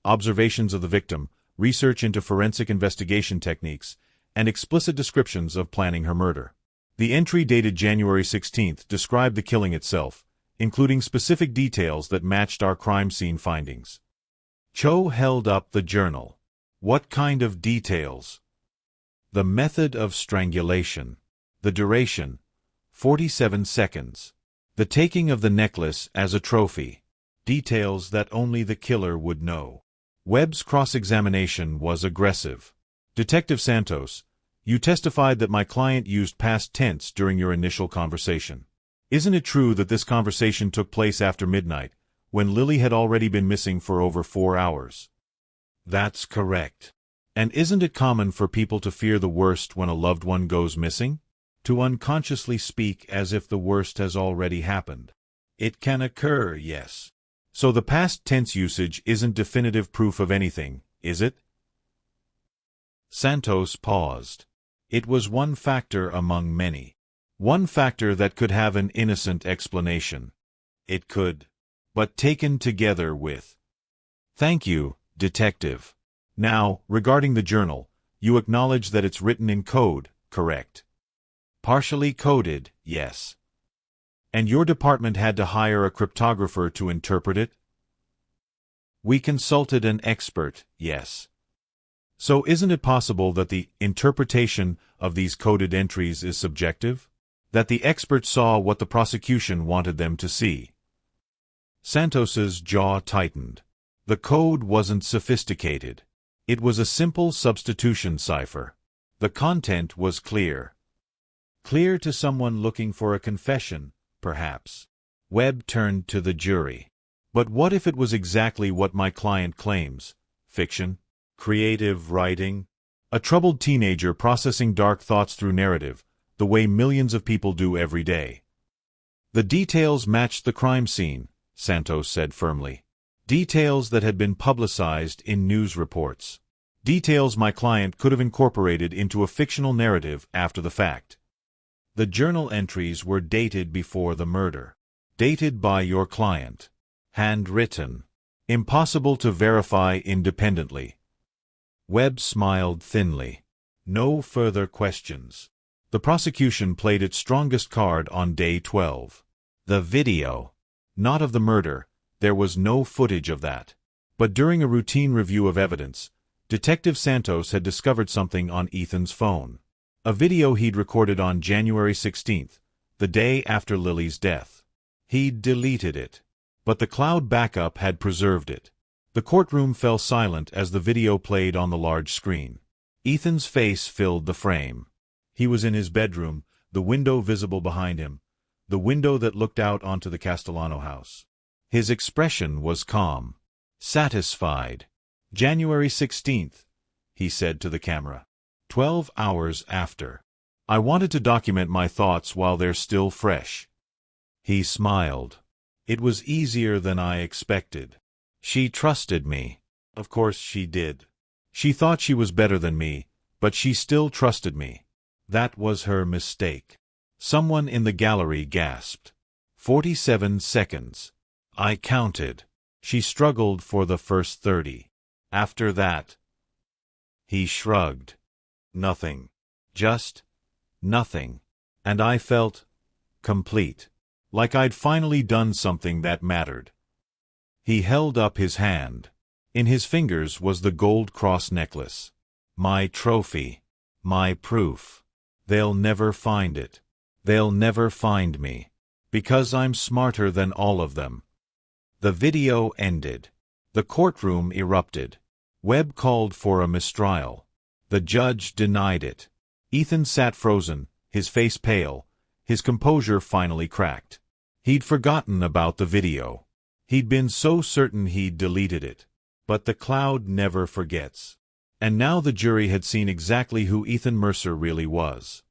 observations of the victim, research into forensic investigation techniques, and explicit descriptions of planning her murder. The entry dated January 16th described the killing itself, including specific details that matched our crime scene findings. Cho held up the journal. What kind of details? The method of strangulation. The duration, 47 seconds. The taking of the necklace as a trophy. details that only the killer would know. Webb's cross-examination was aggressive. Detective Santos, you testified that my client used past tense during your initial conversation. Isn't it true that this conversation took place after midnight, when Lily had already been missing for over 4 hours? That's correct. And isn't it common for people to fear the worst when a loved one goes missing? To unconsciously speak as if the worst has already happened. It can occur, yes. So the past tense usage isn't definitive proof of anything, is it? Santos paused. It was one factor among many. One factor that could have an innocent explanation. It could. But taken together with. Thank you, Detective. Now, regarding the journal, you acknowledge that it's written in code, correct? Partially coded, yes. And your department had to hire a cryptographer to interpret it? We consulted an expert, yes. So isn't it possible that the interpretation of these coded entries is subjective? That the expert saw what the prosecution wanted them to see? Santos's jaw tightened. The code wasn't sophisticated. It was a simple substitution cipher. The content was clear. Clear to someone looking for a confession, perhaps. Webb turned to the jury. But what if it was exactly what my client claims? Fiction? Creative writing? A troubled teenager processing dark thoughts through narrative, the way millions of people do every day. The details matched the crime scene, Santos said firmly. Details that had been publicized in news reports. Details my client could have incorporated into a fictional narrative after the fact. The journal entries were dated before the murder. Dated by your client. Handwritten. Impossible to verify independently. Webb smiled thinly. No further questions. The prosecution played its strongest card on day 12. The video. Not of the murder. There was no footage of that. But during a routine review of evidence, Detective Santos had discovered something on Ethan's phone. A video he'd recorded on January 16th, the day after Lily's death. He'd deleted it. But the cloud backup had preserved it. The courtroom fell silent as the video played on the large screen. Ethan's face filled the frame. He was in his bedroom, the window visible behind him, the window that looked out onto the Castellano house. His expression was calm. Satisfied. January 16th, he said to the camera. 12 hours after. I wanted to document my thoughts while they're still fresh. He smiled. It was easier than I expected. She trusted me. Of course she did. She thought she was better than me, but she still trusted me. That was her mistake. Someone in the gallery gasped. 47 seconds. I counted. She struggled for the first 30. After that. He shrugged. Nothing. Just nothing. And I felt complete. Like I'd finally done something that mattered. He held up his hand. In his fingers was the gold cross necklace. My trophy. My proof. They'll never find it. They'll never find me. Because I'm smarter than all of them. The video ended. The courtroom erupted. Webb called for a mistrial. The judge denied it. Ethan sat frozen, his face pale, his composure finally cracked. He'd forgotten about the video. He'd been so certain he'd deleted it. But the cloud never forgets. And now the jury had seen exactly who Ethan Mercer really was.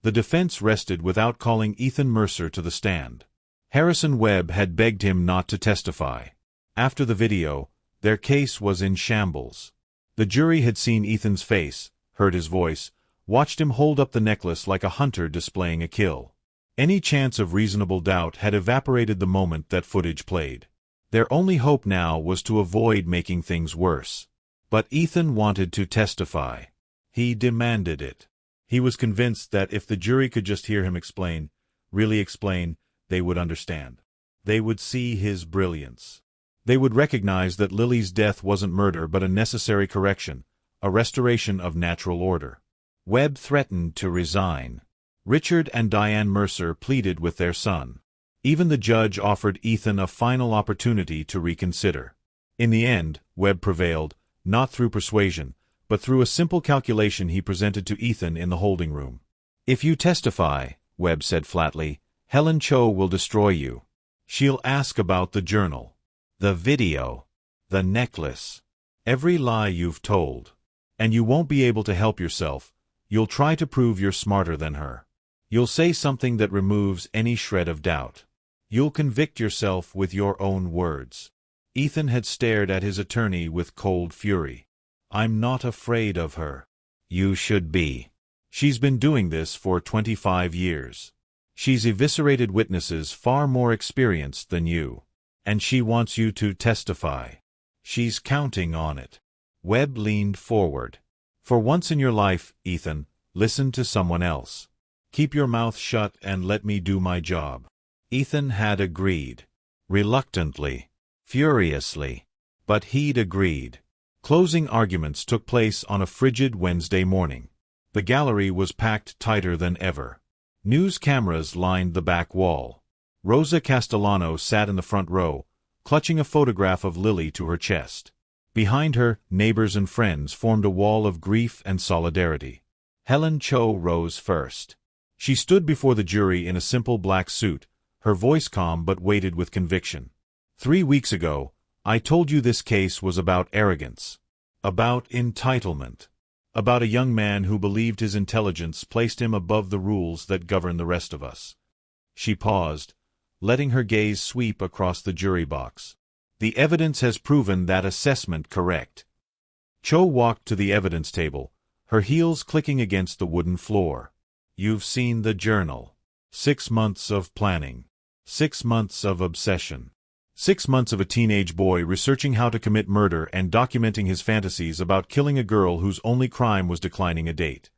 The defense rested without calling Ethan Mercer to the stand. Harrison Webb had begged him not to testify. After the video, their case was in shambles. The jury had seen Ethan's face, heard his voice, watched him hold up the necklace like a hunter displaying a kill. Any chance of reasonable doubt had evaporated the moment that footage played. Their only hope now was to avoid making things worse. But Ethan wanted to testify. He demanded it. He was convinced that if the jury could just hear him explain, really explain, they would understand. They would see his brilliance. They would recognize that Lily's death wasn't murder but a necessary correction, a restoration of natural order. Webb threatened to resign. Richard and Diane Mercer pleaded with their son. Even the judge offered Ethan a final opportunity to reconsider. In the end, Webb prevailed, not through persuasion, but through a simple calculation he presented to Ethan in the holding room. "If you testify," Webb said flatly, "Helen Cho will destroy you. She'll ask about the journal, the video, the necklace, every lie you've told. And you won't be able to help yourself. You'll try to prove you're smarter than her. You'll say something that removes any shred of doubt. You'll convict yourself with your own words." Ethan had stared at his attorney with cold fury. "I'm not afraid of her." "You should be. She's been doing this for 25 years. She's eviscerated witnesses far more experienced than you. And she wants you to testify. She's counting on it." Webb leaned forward. "For once in your life, Ethan, listen to someone else. Keep your mouth shut and let me do my job." Ethan had agreed. Reluctantly. Furiously. But he'd agreed. Closing arguments took place on a frigid Wednesday morning. The gallery was packed tighter than ever. News cameras lined the back wall. Rosa Castellano sat in the front row, clutching a photograph of Lily to her chest. Behind her, neighbors and friends formed a wall of grief and solidarity. Helen Cho rose first. She stood before the jury in a simple black suit, her voice calm but weighted with conviction. "3 weeks ago, I told you this case was about arrogance, about entitlement, about a young man who believed his intelligence placed him above the rules that govern the rest of us." She paused, letting her gaze sweep across the jury box. "The evidence has proven that assessment correct." Cho walked to the evidence table, her heels clicking against the wooden floor. "You've seen the journal. 6 months of planning. 6 months of obsession. 6 months of a teenage boy researching how to commit murder and documenting his fantasies about killing a girl whose only crime was declining a date."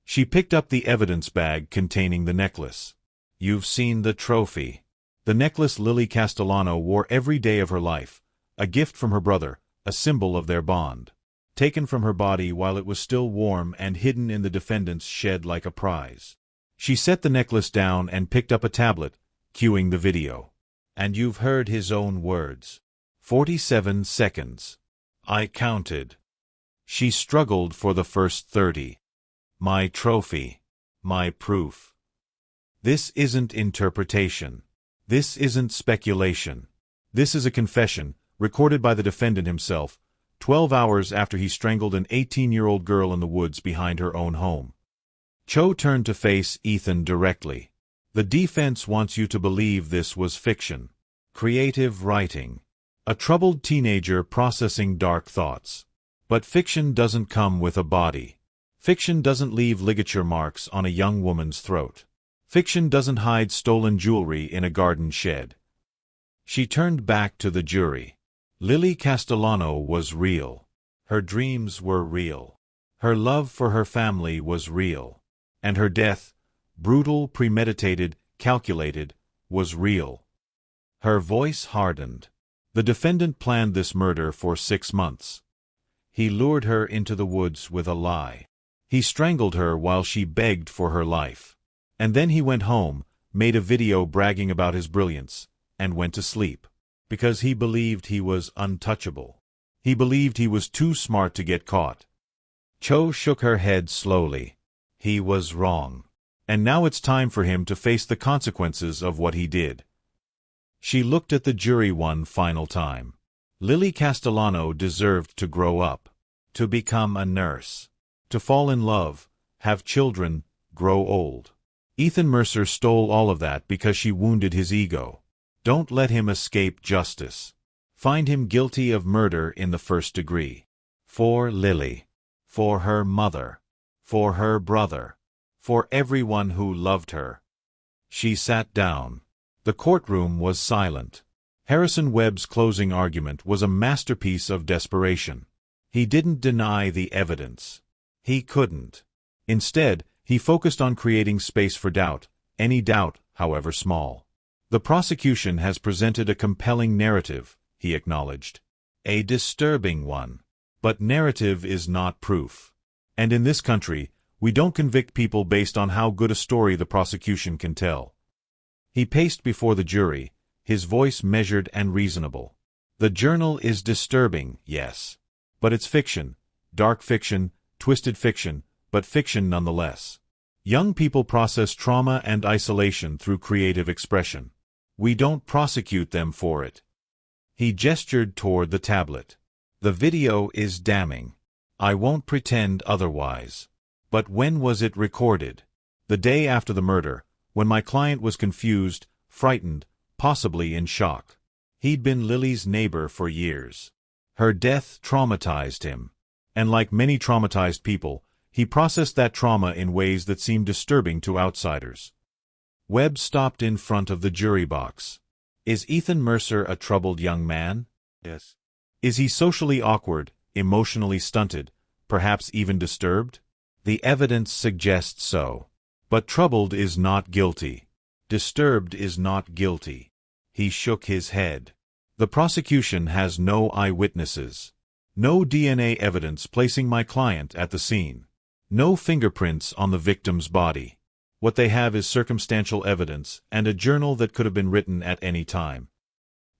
She picked up the evidence bag containing the necklace. "You've seen the trophy. The necklace Lily Castellano wore every day of her life, a gift from her brother, a symbol of their bond. Taken from her body while it was still warm and hidden in the defendant's shed like a prize." She set the necklace down and picked up a tablet, cueing the video. "And you've heard his own words. 47 seconds. I counted." She struggled for the first 30. "My trophy. My proof. This isn't interpretation. This isn't speculation. This is a confession, recorded by the defendant himself, 12 hours after he strangled an 18-year-old girl in the woods behind her own home." Cho turned to face Ethan directly. "The defense wants you to believe this was fiction. Creative writing. A troubled teenager processing dark thoughts. But fiction doesn't come with a body. Fiction doesn't leave ligature marks on a young woman's throat. Fiction doesn't hide stolen jewelry in a garden shed." She turned back to the jury. Lily Castellano was real. Her dreams were real. Her love for her family was real. And her death, brutal, premeditated, calculated, was real. Her voice hardened. The defendant planned this murder for 6 months. He lured her into the woods with a lie. He strangled her while she begged for her life. And then he went home, made a video bragging about his brilliance, and went to sleep. Because he believed he was untouchable. He believed he was too smart to get caught. Cho shook her head slowly. He was wrong. And now it's time for him to face the consequences of what he did. She looked at the jury one final time. Lily Castellano deserved to grow up. To become a nurse. To fall in love, have children, grow old. Ethan Mercer stole all of that because she wounded his ego. Don't let him escape justice. Find him guilty of murder in the 1st degree. For Lily. For her mother. For her brother. For everyone who loved her. She sat down. The courtroom was silent. Harrison Webb's closing argument was a masterpiece of desperation. He didn't deny the evidence. He couldn't. Instead, he focused on creating space for doubt, any doubt, however small. The prosecution has presented a compelling narrative, he acknowledged. A disturbing one. But narrative is not proof. And in this country, we don't convict people based on how good a story the prosecution can tell. He paced before the jury, his voice measured and reasonable. The journal is disturbing, yes. But it's fiction. Dark fiction, twisted fiction, but fiction nonetheless. Young people process trauma and isolation through creative expression. We don't prosecute them for it. He gestured toward the tablet. The video is damning. I won't pretend otherwise. But when was it recorded? The day after the murder, when my client was confused, frightened, possibly in shock. He'd been Lily's neighbor for years. Her death traumatized him. And like many traumatized people, he processed that trauma in ways that seemed disturbing to outsiders. Webb stopped in front of the jury box. Is Ethan Mercer a troubled young man? Yes. Is he socially awkward, emotionally stunted, perhaps even disturbed? The evidence suggests so. But troubled is not guilty. Disturbed is not guilty. He shook his head. The prosecution has no eyewitnesses. No DNA evidence placing my client at the scene. No fingerprints on the victim's body. What they have is circumstantial evidence and a journal that could have been written at any time.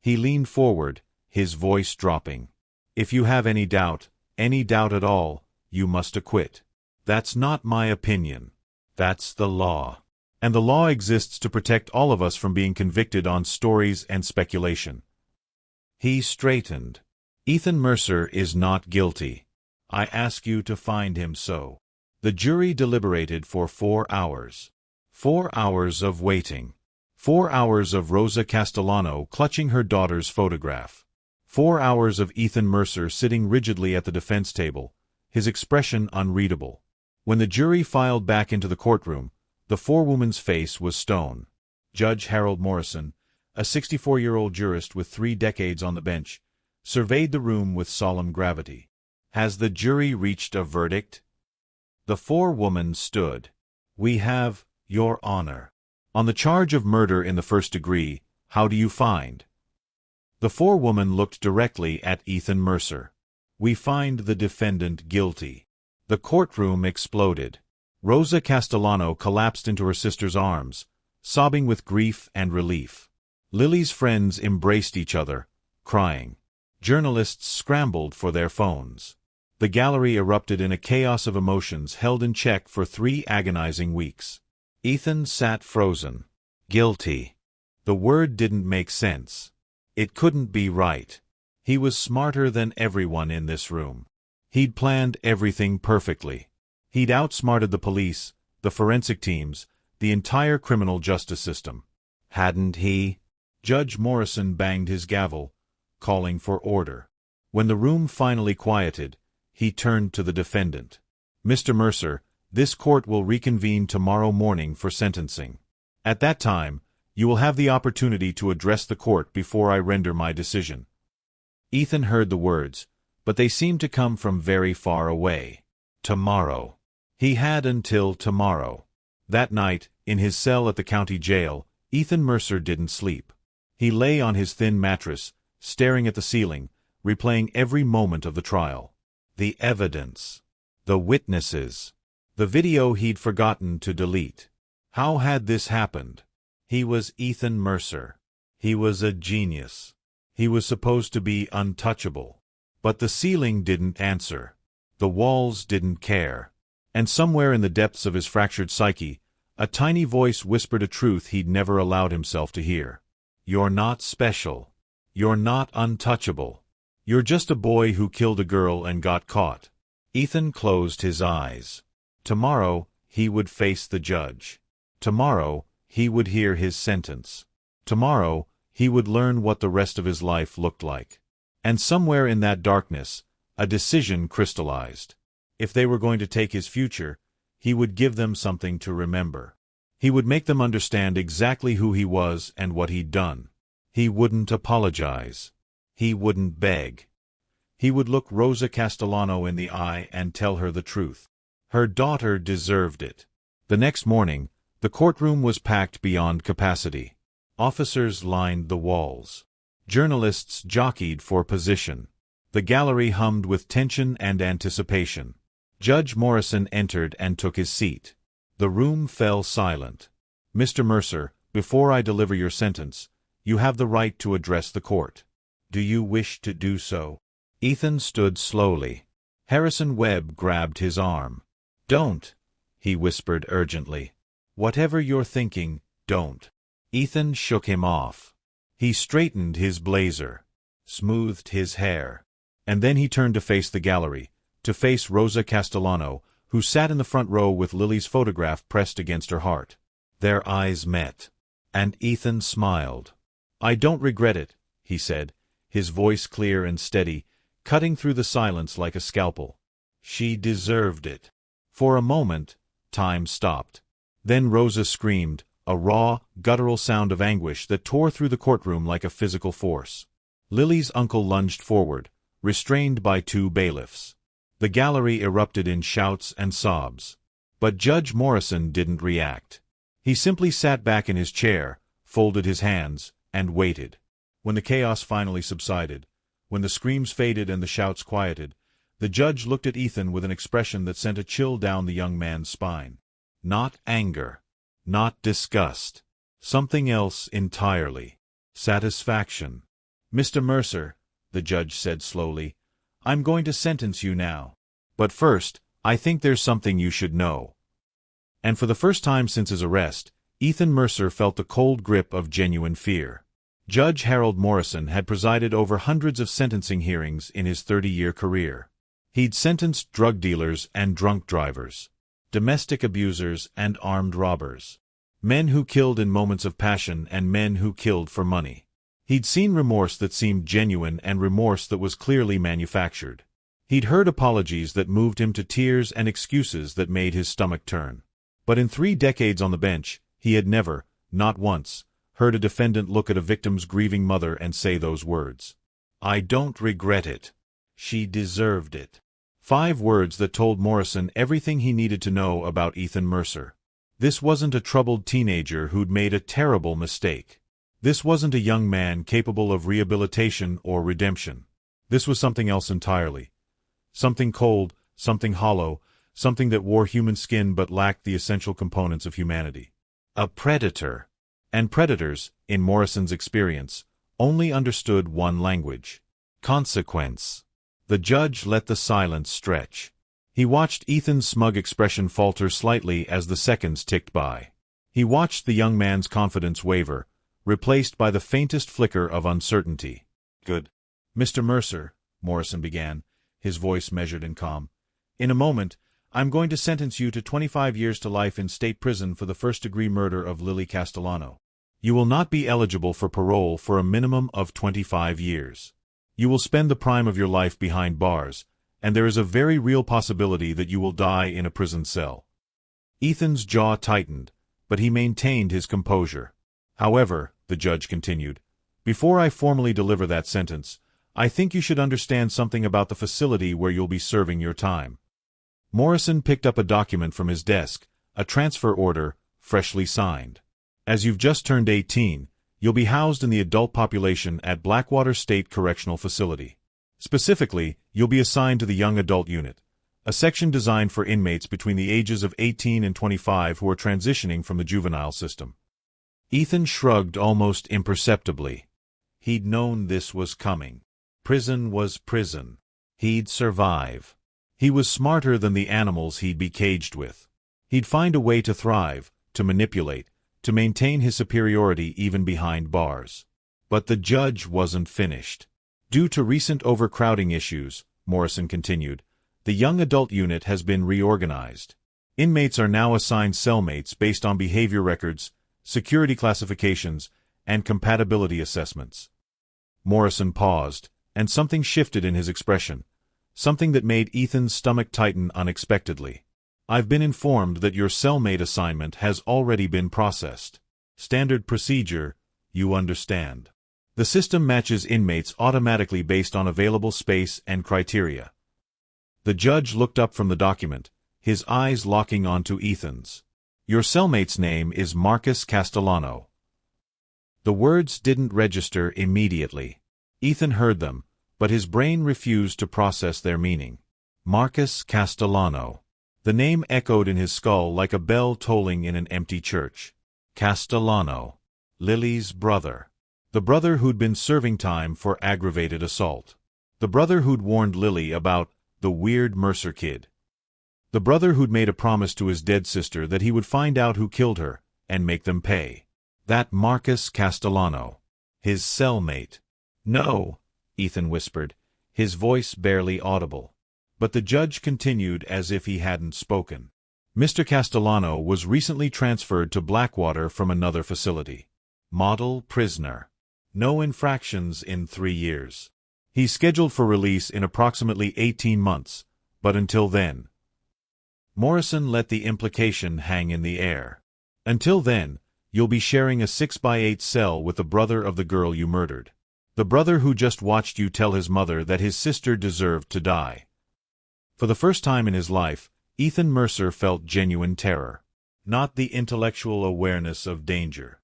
He leaned forward, his voice dropping. If you have any doubt at all, you must acquit. That's not my opinion. That's the law. And the law exists to protect all of us from being convicted on stories and speculation. He straightened. Ethan Mercer is not guilty. I ask you to find him so. The jury deliberated for 4 hours. 4 hours of waiting. 4 hours of Rosa Castellano clutching her daughter's photograph. 4 hours of Ethan Mercer sitting rigidly at the defense table, his expression unreadable. When the jury filed back into the courtroom, the forewoman's face was stone. Judge Harold Morrison, a 64-year-old jurist with 3 decades on the bench, surveyed the room with solemn gravity. Has the jury reached a verdict? The forewoman stood. We have, Your Honor. On the charge of murder in the first degree, how do you find? The forewoman looked directly at Ethan Mercer. We find the defendant guilty. The courtroom exploded. Rosa Castellano collapsed into her sister's arms, sobbing with grief and relief. Lily's friends embraced each other, crying. Journalists scrambled for their phones. The gallery erupted in a chaos of emotions held in check for 3 agonizing weeks. Ethan sat frozen. Guilty. The word didn't make sense. It couldn't be right. He was smarter than everyone in this room. He'd planned everything perfectly. He'd outsmarted the police, the forensic teams, the entire criminal justice system. Hadn't he? Judge Morrison banged his gavel, calling for order. When the room finally quieted, he turned to the defendant. Mr. Mercer, this court will reconvene tomorrow morning for sentencing. At that time, you will have the opportunity to address the court before I render my decision. Ethan heard the words, but they seemed to come from very far away. Tomorrow. He had until tomorrow. That night, in his cell at the county jail, Ethan Mercer didn't sleep. He lay on his thin mattress, staring at the ceiling, replaying every moment of the trial. The evidence. The witnesses. The video he'd forgotten to delete. How had this happened? He was Ethan Mercer. He was a genius. He was supposed to be untouchable. But the ceiling didn't answer. The walls didn't care. And somewhere in the depths of his fractured psyche, a tiny voice whispered a truth he'd never allowed himself to hear. You're not special. You're not untouchable. You're just a boy who killed a girl and got caught. Ethan closed his eyes. Tomorrow, he would face the judge. Tomorrow, he would hear his sentence. Tomorrow, he would learn what the rest of his life looked like. And somewhere in that darkness, a decision crystallized. If they were going to take his future, he would give them something to remember. He would make them understand exactly who he was and what he'd done. He wouldn't apologize. He wouldn't beg. He would look Rosa Castellano in the eye and tell her the truth. Her daughter deserved it. The next morning, the courtroom was packed beyond capacity. Officers lined the walls. Journalists jockeyed for position. The gallery hummed with tension and anticipation. Judge Morrison entered and took his seat. The room fell silent. Mr. Mercer, Before I deliver your sentence, you have the right to address the court. Do you wish to do so? Ethan stood slowly. Harrison Webb grabbed his arm. Don't, he whispered urgently. Whatever you're thinking, don't. Ethan shook him off. He straightened his blazer, smoothed his hair, and then he turned to face the gallery, to face Rosa Castellano, who sat in the front row with Lily's photograph pressed against her heart. Their eyes met, and Ethan smiled. I don't regret it, he said, his voice clear and steady, cutting through the silence like a scalpel. She deserved it. For a moment, time stopped. Then Rosa screamed, a raw, guttural sound of anguish that tore through the courtroom like a physical force. Lily's uncle lunged forward, restrained by two bailiffs. The gallery erupted in shouts and sobs. But Judge Morrison didn't react. He simply sat back in his chair, folded his hands, and waited. When the chaos finally subsided, when the screams faded and the shouts quieted, the judge looked at Ethan with an expression that sent a chill down the young man's spine. Not anger, not disgust, something else entirely. Satisfaction. Mr. Mercer, the judge said slowly, I'm going to sentence you now. But first, I think there's something you should know. And for the first time since his arrest, Ethan Mercer felt the cold grip of genuine fear. Judge Harold Morrison had presided over hundreds of sentencing hearings in his 30-year career. He'd sentenced drug dealers and drunk drivers, domestic abusers and armed robbers, men who killed in moments of passion and men who killed for money. He'd seen remorse that seemed genuine and remorse that was clearly manufactured. He'd heard apologies that moved him to tears and excuses that made his stomach turn. But in 3 decades on the bench, he had never, not once, heard a defendant look at a victim's grieving mother and say those words. I don't regret it. She deserved it. 5 words that told Morrison everything he needed to know about Ethan Mercer. This wasn't a troubled teenager who'd made a terrible mistake. This wasn't a young man capable of rehabilitation or redemption. This was something else entirely. Something cold, something hollow, something that wore human skin but lacked the essential components of humanity. A predator. And predators, in Morrison's experience, only understood one language. Consequence. The judge let the silence stretch. He watched Ethan's smug expression falter slightly as the seconds ticked by. He watched the young man's confidence waver, replaced by the faintest flicker of uncertainty. Good. Mr. Mercer, Morrison began, his voice measured and calm. In a moment, I'm going to sentence you to 25 years to life in state prison for the first-degree murder of Lily Castellano. You will not be eligible for parole for a minimum of 25 years. You will spend the prime of your life behind bars, and there is a very real possibility that you will die in a prison cell. Ethan's jaw tightened, but he maintained his composure. However, the judge continued, before I formally deliver that sentence, I think you should understand something about the facility where you'll be serving your time. Morrison picked up a document from his desk, a transfer order, freshly signed. As you've just turned 18, you'll be housed in the adult population at Blackwater State Correctional Facility. Specifically, you'll be assigned to the Young Adult Unit, a section designed for inmates between the ages of 18 and 25 who are transitioning from the juvenile system. Ethan shrugged almost imperceptibly. He'd known this was coming. Prison was prison. He'd survive. He was smarter than the animals he'd be caged with. He'd find a way to thrive, to manipulate, to maintain his superiority even behind bars. But the judge wasn't finished. Due to recent overcrowding issues, Morrison continued, the Young Adult Unit has been reorganized. Inmates are now assigned cellmates based on behavior records, security classifications, and compatibility assessments. Morrison paused, and something shifted in his expression, something that made Ethan's stomach tighten unexpectedly. I've been informed that your cellmate assignment has already been processed. Standard procedure, you understand. The system matches inmates automatically based on available space and criteria. The judge looked up from the document, his eyes locking onto Ethan's. Your cellmate's name is Marcus Castellano. The words didn't register immediately. Ethan heard them, but his brain refused to process their meaning. Marcus Castellano. The name echoed in his skull like a bell tolling in an empty church. Castellano. Lily's brother. The brother who'd been serving time for aggravated assault. The brother who'd warned Lily about the weird Mercer kid. The brother who'd made a promise to his dead sister that he would find out who killed her and make them pay. That Marcus Castellano. His cellmate. No, Ethan whispered, his voice barely audible. But the judge continued as if he hadn't spoken. Mr. Castellano was recently transferred to Blackwater from another facility. Model prisoner. No infractions in 3 years. He's scheduled for release in approximately 18 months, but until then. Morrison let the implication hang in the air. Until then, you'll be sharing a 6x8 cell with the brother of the girl you murdered. The brother who just watched you tell his mother that his sister deserved to die. For the first time in his life, Ethan Mercer felt genuine terror. Not the intellectual awareness of danger.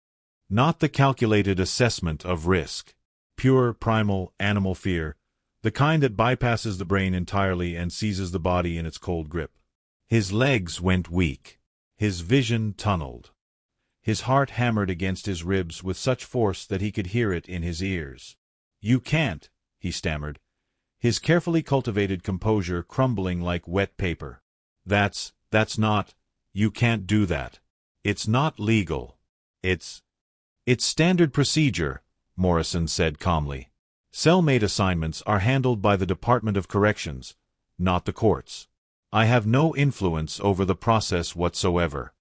Not the calculated assessment of risk. Pure, primal, animal fear, the kind that bypasses the brain entirely and seizes the body in its cold grip. His legs went weak. His vision tunneled. His heart hammered against his ribs with such force that he could hear it in his ears. "You can't," he stammered, his carefully cultivated composure crumbling like wet paper. That's not, you can't do that. It's not legal. It's standard procedure," Morrison said calmly. "Cellmate assignments are handled by the Department of Corrections, not the courts. I have no influence over the process whatsoever."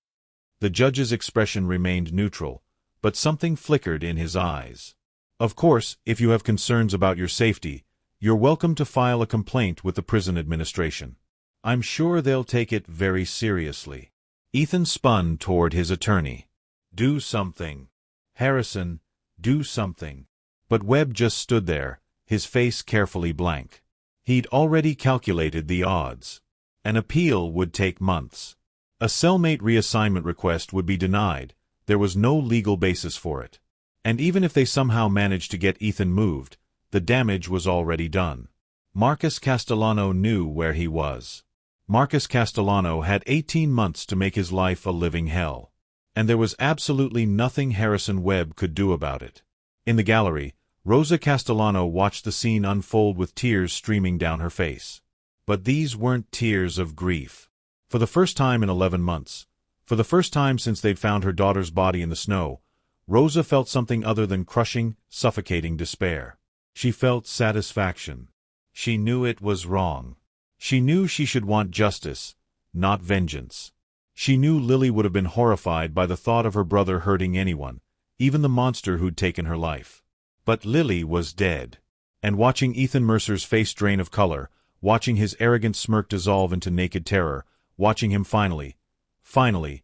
The judge's expression remained neutral, but something flickered in his eyes. "Of course, if you have concerns about your safety, you're welcome to file a complaint with the prison administration. I'm sure they'll take it very seriously." Ethan spun toward his attorney. "Do something. Harrison, do something." But Webb just stood there, his face carefully blank. He'd already calculated the odds. An appeal would take months. A cellmate reassignment request would be denied. There was no legal basis for it. And even if they somehow managed to get Ethan moved, the damage was already done. Marcus Castellano knew where he was. Marcus Castellano had 18 months to make his life a living hell. And there was absolutely nothing Harrison Webb could do about it. In the gallery, Rosa Castellano watched the scene unfold with tears streaming down her face. But these weren't tears of grief. For the first time in 11 months, for the first time since they'd found her daughter's body in the snow, Rosa felt something other than crushing, suffocating despair. She felt satisfaction. She knew it was wrong. She knew she should want justice, not vengeance. She knew Lily would have been horrified by the thought of her brother hurting anyone, even the monster who'd taken her life. But Lily was dead. And watching Ethan Mercer's face drain of color, watching his arrogant smirk dissolve into naked terror, watching him finally,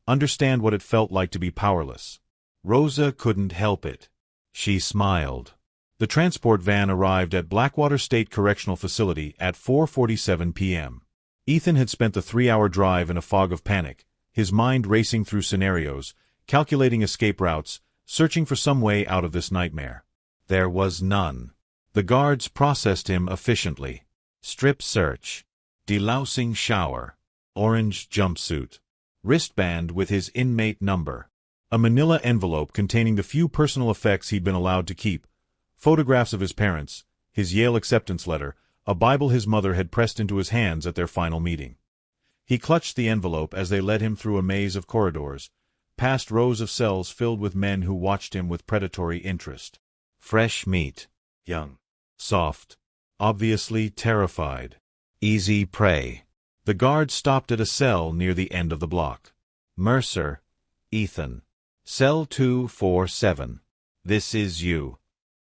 understand what it felt like to be powerless. Rosa couldn't help it. She smiled. The transport van arrived at Blackwater State Correctional Facility at 4:47 p.m. Ethan had spent the 3-hour drive in a fog of panic, his mind racing through scenarios, calculating escape routes, searching for some way out of this nightmare. There was none. The guards processed him efficiently. Strip search. Delousing shower. Orange jumpsuit. Wristband with his inmate number. A manila envelope containing the few personal effects he'd been allowed to keep. Photographs of his parents, his Yale acceptance letter, a Bible his mother had pressed into his hands at their final meeting. He clutched the envelope as they led him through a maze of corridors, past rows of cells filled with men who watched him with predatory interest. Fresh meat. Young. Soft. Obviously terrified. Easy prey. The guard stopped at a cell near the end of the block. "Mercer, Ethan. Cell 247. This is you."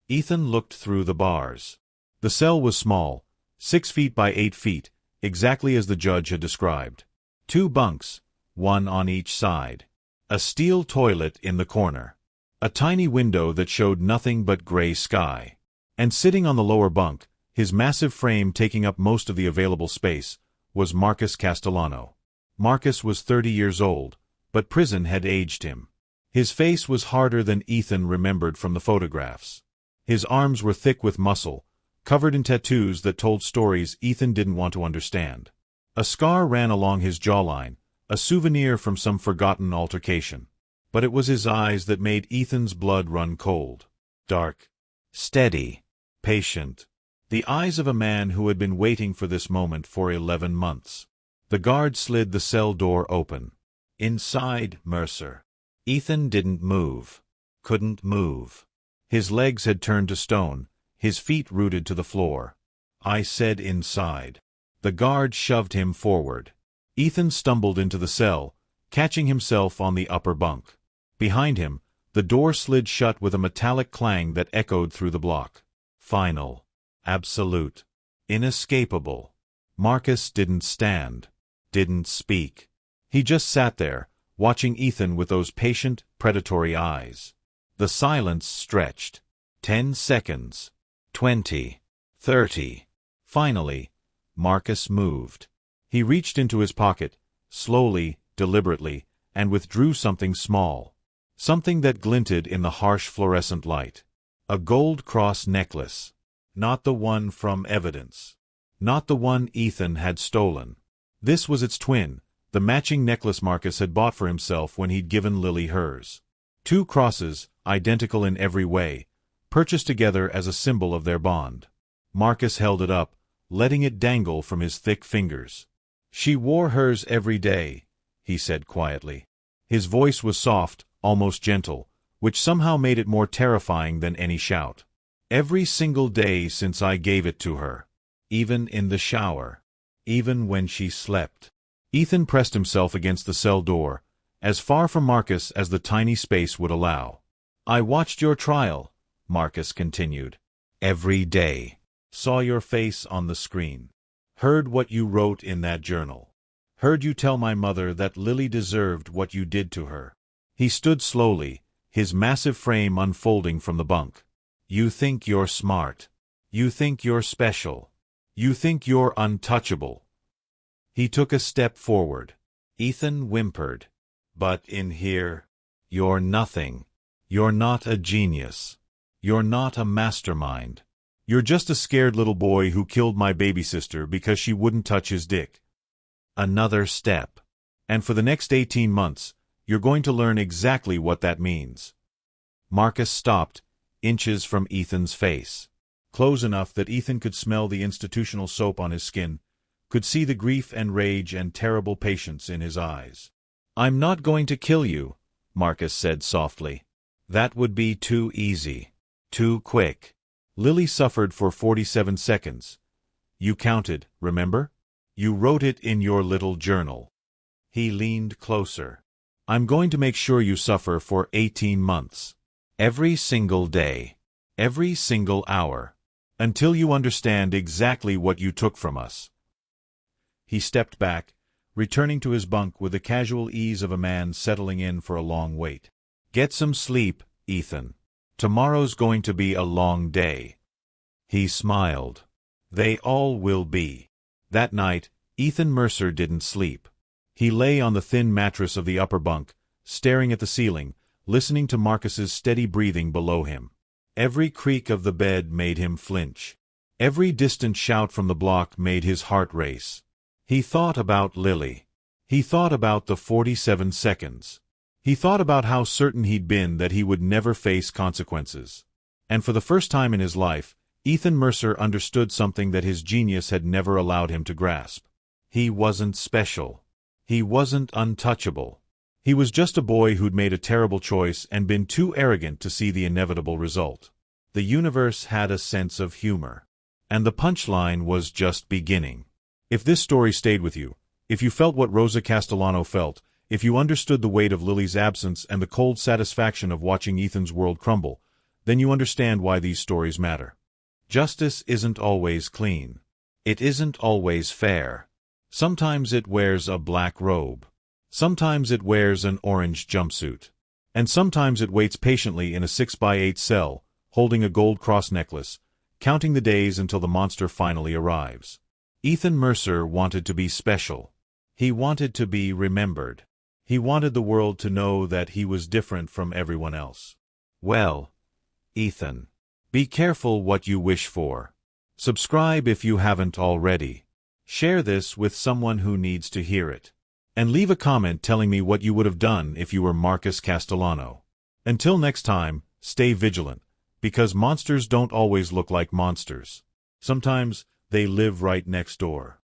Ethan looked through the bars. The cell was small, 6 feet by 8 feet, exactly as the judge had described. 2 bunks, 1 on each side. A steel toilet in the corner. A tiny window that showed nothing but gray sky. And sitting on the lower bunk, his massive frame taking up most of the available space, was Marcus Castellano. Marcus was 30 years old, but prison had aged him. His face was harder than Ethan remembered from the photographs. His arms were thick with muscle, covered in tattoos that told stories Ethan didn't want to understand. A scar ran along his jawline, a souvenir from some forgotten altercation. but it was his eyes that made Ethan's blood run cold. Dark, steady, patient. The eyes of a man who had been waiting for this moment for 11 months. The guard slid the cell door open. Inside, Mercer. Ethan didn't move. Couldn't move. His legs had turned to stone, his feet rooted to the floor. I said inside. The guard shoved him forward. Ethan stumbled into the cell, catching himself on the upper bunk. Behind him, the door slid shut with a metallic clang that echoed through the block. Final. Absolute. Inescapable. Marcus didn't stand. Didn't speak. He just sat there, watching Ethan with those patient, predatory eyes. The silence stretched. 10 seconds. 20. 30. Finally, Marcus moved. He reached into his pocket, slowly, deliberately, and withdrew something small. Something that glinted in the harsh fluorescent light. A gold cross necklace. Not the one from evidence. Not the one Ethan had stolen. This was its twin, the matching necklace Marcus had bought for himself when he'd given Lily hers. 2 crosses, identical in every way, purchased together as a symbol of their bond. Marcus held it up, letting it dangle from his thick fingers. She wore hers every day, he said quietly. His voice was soft, almost gentle, which somehow made it more terrifying than any shout. Every single day since I gave it to her. Even in the shower. Even when she slept. Ethan pressed himself against the cell door, as far from Marcus as the tiny space would allow. I watched your trial, Marcus continued. Every day. Saw your face on the screen. Heard what you wrote in that journal. Heard you tell my mother that Lily deserved what you did to her. He stood slowly, his massive frame unfolding from the bunk. You think you're smart. You think you're special. You think you're untouchable. He took a step forward. Ethan whimpered. But in here, you're nothing. You're not a genius. You're not a mastermind. You're just a scared little boy who killed my baby sister because she wouldn't touch his dick. Another step. And for the next 18 months, you're going to learn exactly what that means. Marcus stopped, inches from Ethan's face. Close enough that Ethan could smell the institutional soap on his skin, could see the grief and rage and terrible patience in his eyes. I'm not going to kill you, Marcus said softly. That would be too easy. Too quick. Lily suffered for 47 seconds. You counted, remember? You wrote it in your little journal. He leaned closer. I'm going to make sure you suffer for 18 months. Every single day. Every single hour. Until you understand exactly what you took from us. He stepped back, returning to his bunk with the casual ease of a man settling in for a long wait. Get some sleep, Ethan. Tomorrow's going to be a long day. He smiled. They all will be. That night, Ethan Mercer didn't sleep. He lay on the thin mattress of the upper bunk, staring at the ceiling, listening to Marcus's steady breathing below him. Every creak of the bed made him flinch. Every distant shout from the block made his heart race. He thought about Lily. He thought about the 47 seconds. He thought about how certain he'd been that he would never face consequences. And for the first time in his life, Ethan Mercer understood something that his genius had never allowed him to grasp. He wasn't special. He wasn't untouchable. He was just a boy who'd made a terrible choice and been too arrogant to see the inevitable result. The universe had a sense of humor. And the punchline was just beginning. If this story stayed with you, if you felt what Rosa Castellano felt, if you understood the weight of Lily's absence and the cold satisfaction of watching Ethan's world crumble, then you understand why these stories matter. Justice isn't always clean. It isn't always fair. Sometimes it wears a black robe. Sometimes it wears an orange jumpsuit. And sometimes it waits patiently in a 6x8 cell, holding a gold cross necklace, counting the days until the monster finally arrives. Ethan Mercer wanted to be special. He wanted to be remembered. He wanted the world to know that he was different from everyone else. Well, Ethan, be careful what you wish for. Subscribe if you haven't already. Share this with someone who needs to hear it. And leave a comment telling me what you would have done if you were Marcus Castellano. Until next time, stay vigilant, because monsters don't always look like monsters. Sometimes, they live right next door.